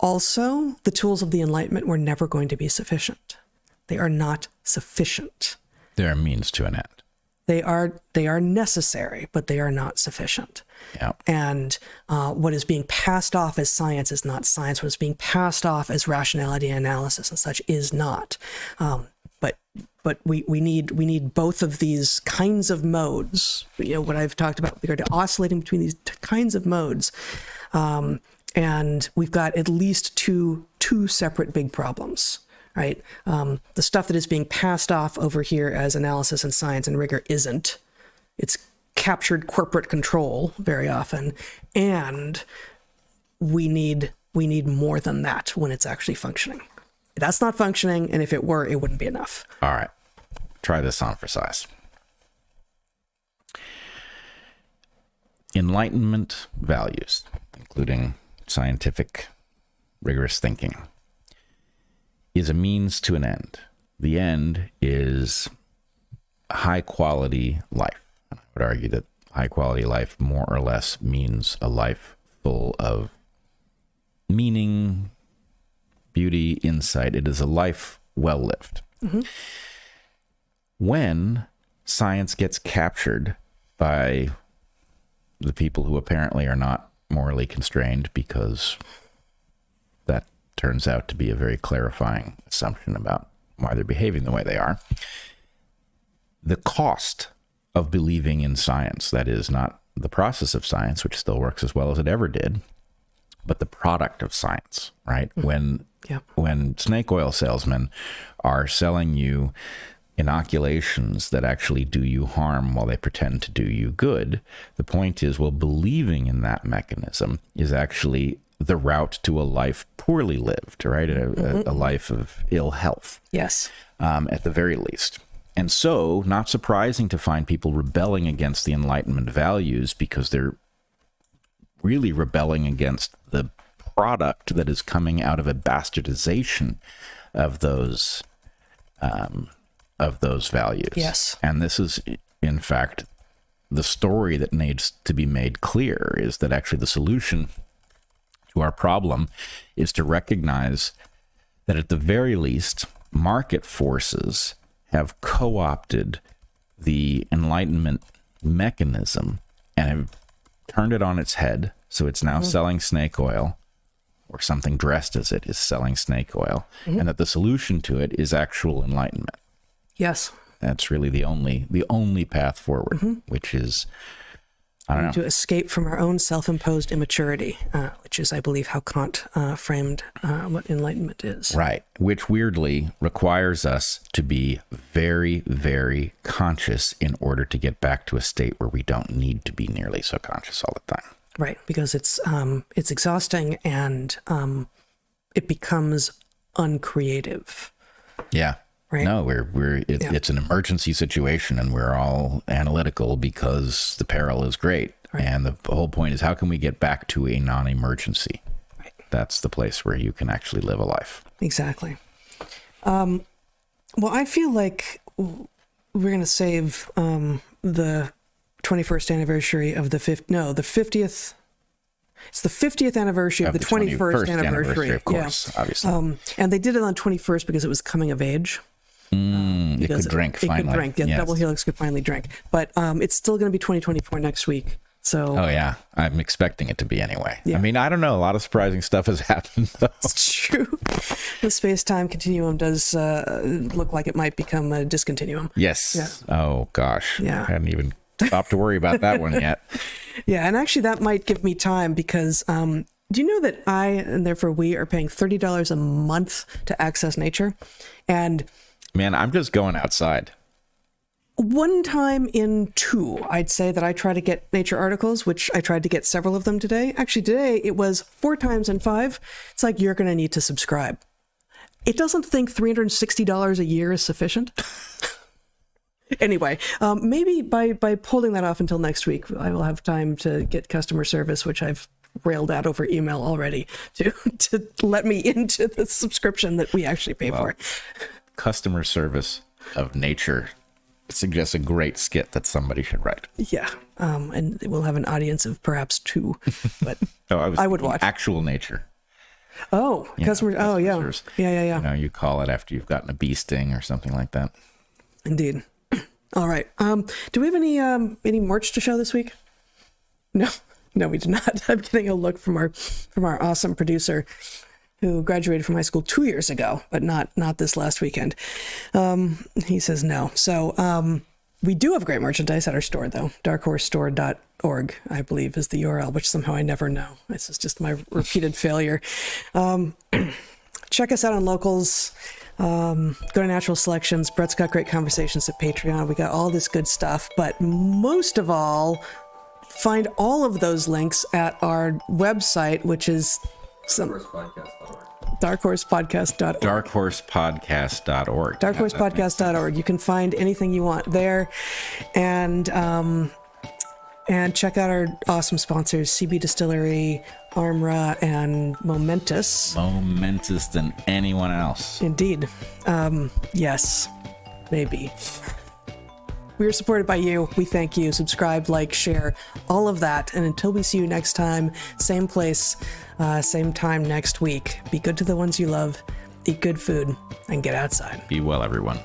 also, the tools of the Enlightenment were never going to be sufficient. They are not sufficient. They're a means to an end. They are necessary, but they are not sufficient. Yeah. And what is being passed off as science is not science. What is being passed off as rationality and analysis and such is not. But we need both of these kinds of modes. You know, what I've talked about with regard to oscillating between these kinds of modes. And we've got at least two separate big problems. Right? The stuff that is being passed off over here as analysis and science and rigor isn't. It's captured corporate control very often. And we need more than that when it's actually functioning. That's not functioning, and if it were, it wouldn't be enough. All right. Try this on for size. Enlightenment values, including scientific, rigorous thinking, is a means to an end. The end is high quality life. I would argue that high quality life more or less means a life full of meaning, beauty, insight. It is a life well lived. When science gets captured by the people who apparently are not morally constrained, because that turns out to be a very clarifying assumption about why they're behaving the way they are. The cost of believing in science, that is not the process of science, which still works as well as it ever did, but the product of science, right? When snake oil salesmen are selling you inoculations that actually do you harm while they pretend to do you good, the point is, well, believing in that mechanism is actually the route to a life poorly lived, right? A life of ill health. Yes. At the very least. And so, not surprising to find people rebelling against the Enlightenment values, because they're really rebelling against the product that is coming out of a bastardization of those values. Yes. And this is, in fact, the story that needs to be made clear, is that actually the solution to our problem is to recognize that at the very least, market forces have co-opted the Enlightenment mechanism and have turned it on its head. So it's now selling snake oil or something dressed as it is selling snake oil, and that the solution to it is actual enlightenment. Yes. That's really the only path forward, which is, I don't know. To escape from our own self-imposed immaturity, which is, I believe, how Kant framed what enlightenment is. Right. Which weirdly requires us to be very, very conscious in order to get back to a state where we don't need to be nearly so conscious all the time. Right. Because it's exhausting and it becomes uncreative. Yeah. Right. No, it's an emergency situation and we're all analytical because the peril is great. Right. And the whole point is, how can we get back to a non-emergency? Right. That's the place where you can actually live a life. Exactly. Well, I feel like we're going to save the 21st anniversary of the 50th. It's the 50th anniversary of the 21st anniversary. Of course, obviously. And they did it on 21st because it was coming of age. It could drink finally. It could drink. Yeah, yes. Double Helix could finally drink. But it's still going to be 2024 next week. So. Oh yeah, I'm expecting it to be anyway. Yeah. I mean, I don't know. A lot of surprising stuff has happened, though. It's true. The space-time continuum does look like it might become a discontinuum. Yes. Yeah. Oh gosh. Yeah. I hadn't even stopped to worry about that one yet. Yeah, and actually that might give me time because do you know that I, and therefore we, are paying $30 a month to access nature? And man, I'm just going outside. One time in two, I'd say that I try to get nature articles, which I tried to get several of them today. Actually, today it was 4 times in 5. It's like, you're going to need to subscribe. It doesn't think $360 a year is sufficient. Anyway, maybe by pulling that off until next week, I will have time to get customer service, which I've railed at over email already, to let me into the subscription that we actually pay for. Customer service of nature suggests a great skit that somebody should write. Yeah, and we'll have an audience of perhaps 2, but I would watch. Actual nature. Oh, customer. Oh, yeah. Service. Yeah. You know, you call it after you've gotten a bee sting or something like that. Indeed. All right. Do we have any merch to show this week? No, we do not. I'm getting a look from our awesome producer, who graduated from high school 2 years ago, but not this last weekend. He says no. So we do have great merchandise at our store, though. darkhorsestore.org, I believe, is the URL, which somehow I never know. This is just my repeated failure. Check us out on Locals. Go to Natural Selections. Brett's got great conversations at Patreon. We got all this good stuff. But most of all, find all of those links at our website, which is darkhorsepodcast.org. Darkhorsepodcast.org. Darkhorsepodcast.org. You can find anything you want there. And check out our awesome sponsors, CB Distillery, Armra, and Momentous. Momentous than anyone else. Indeed. Yes. Maybe. We are supported by you. We thank you. Subscribe, like, share, all of that. And until we see you next time, same place, same time next week. Be good to the ones you love, eat good food, and get outside. Be well, everyone.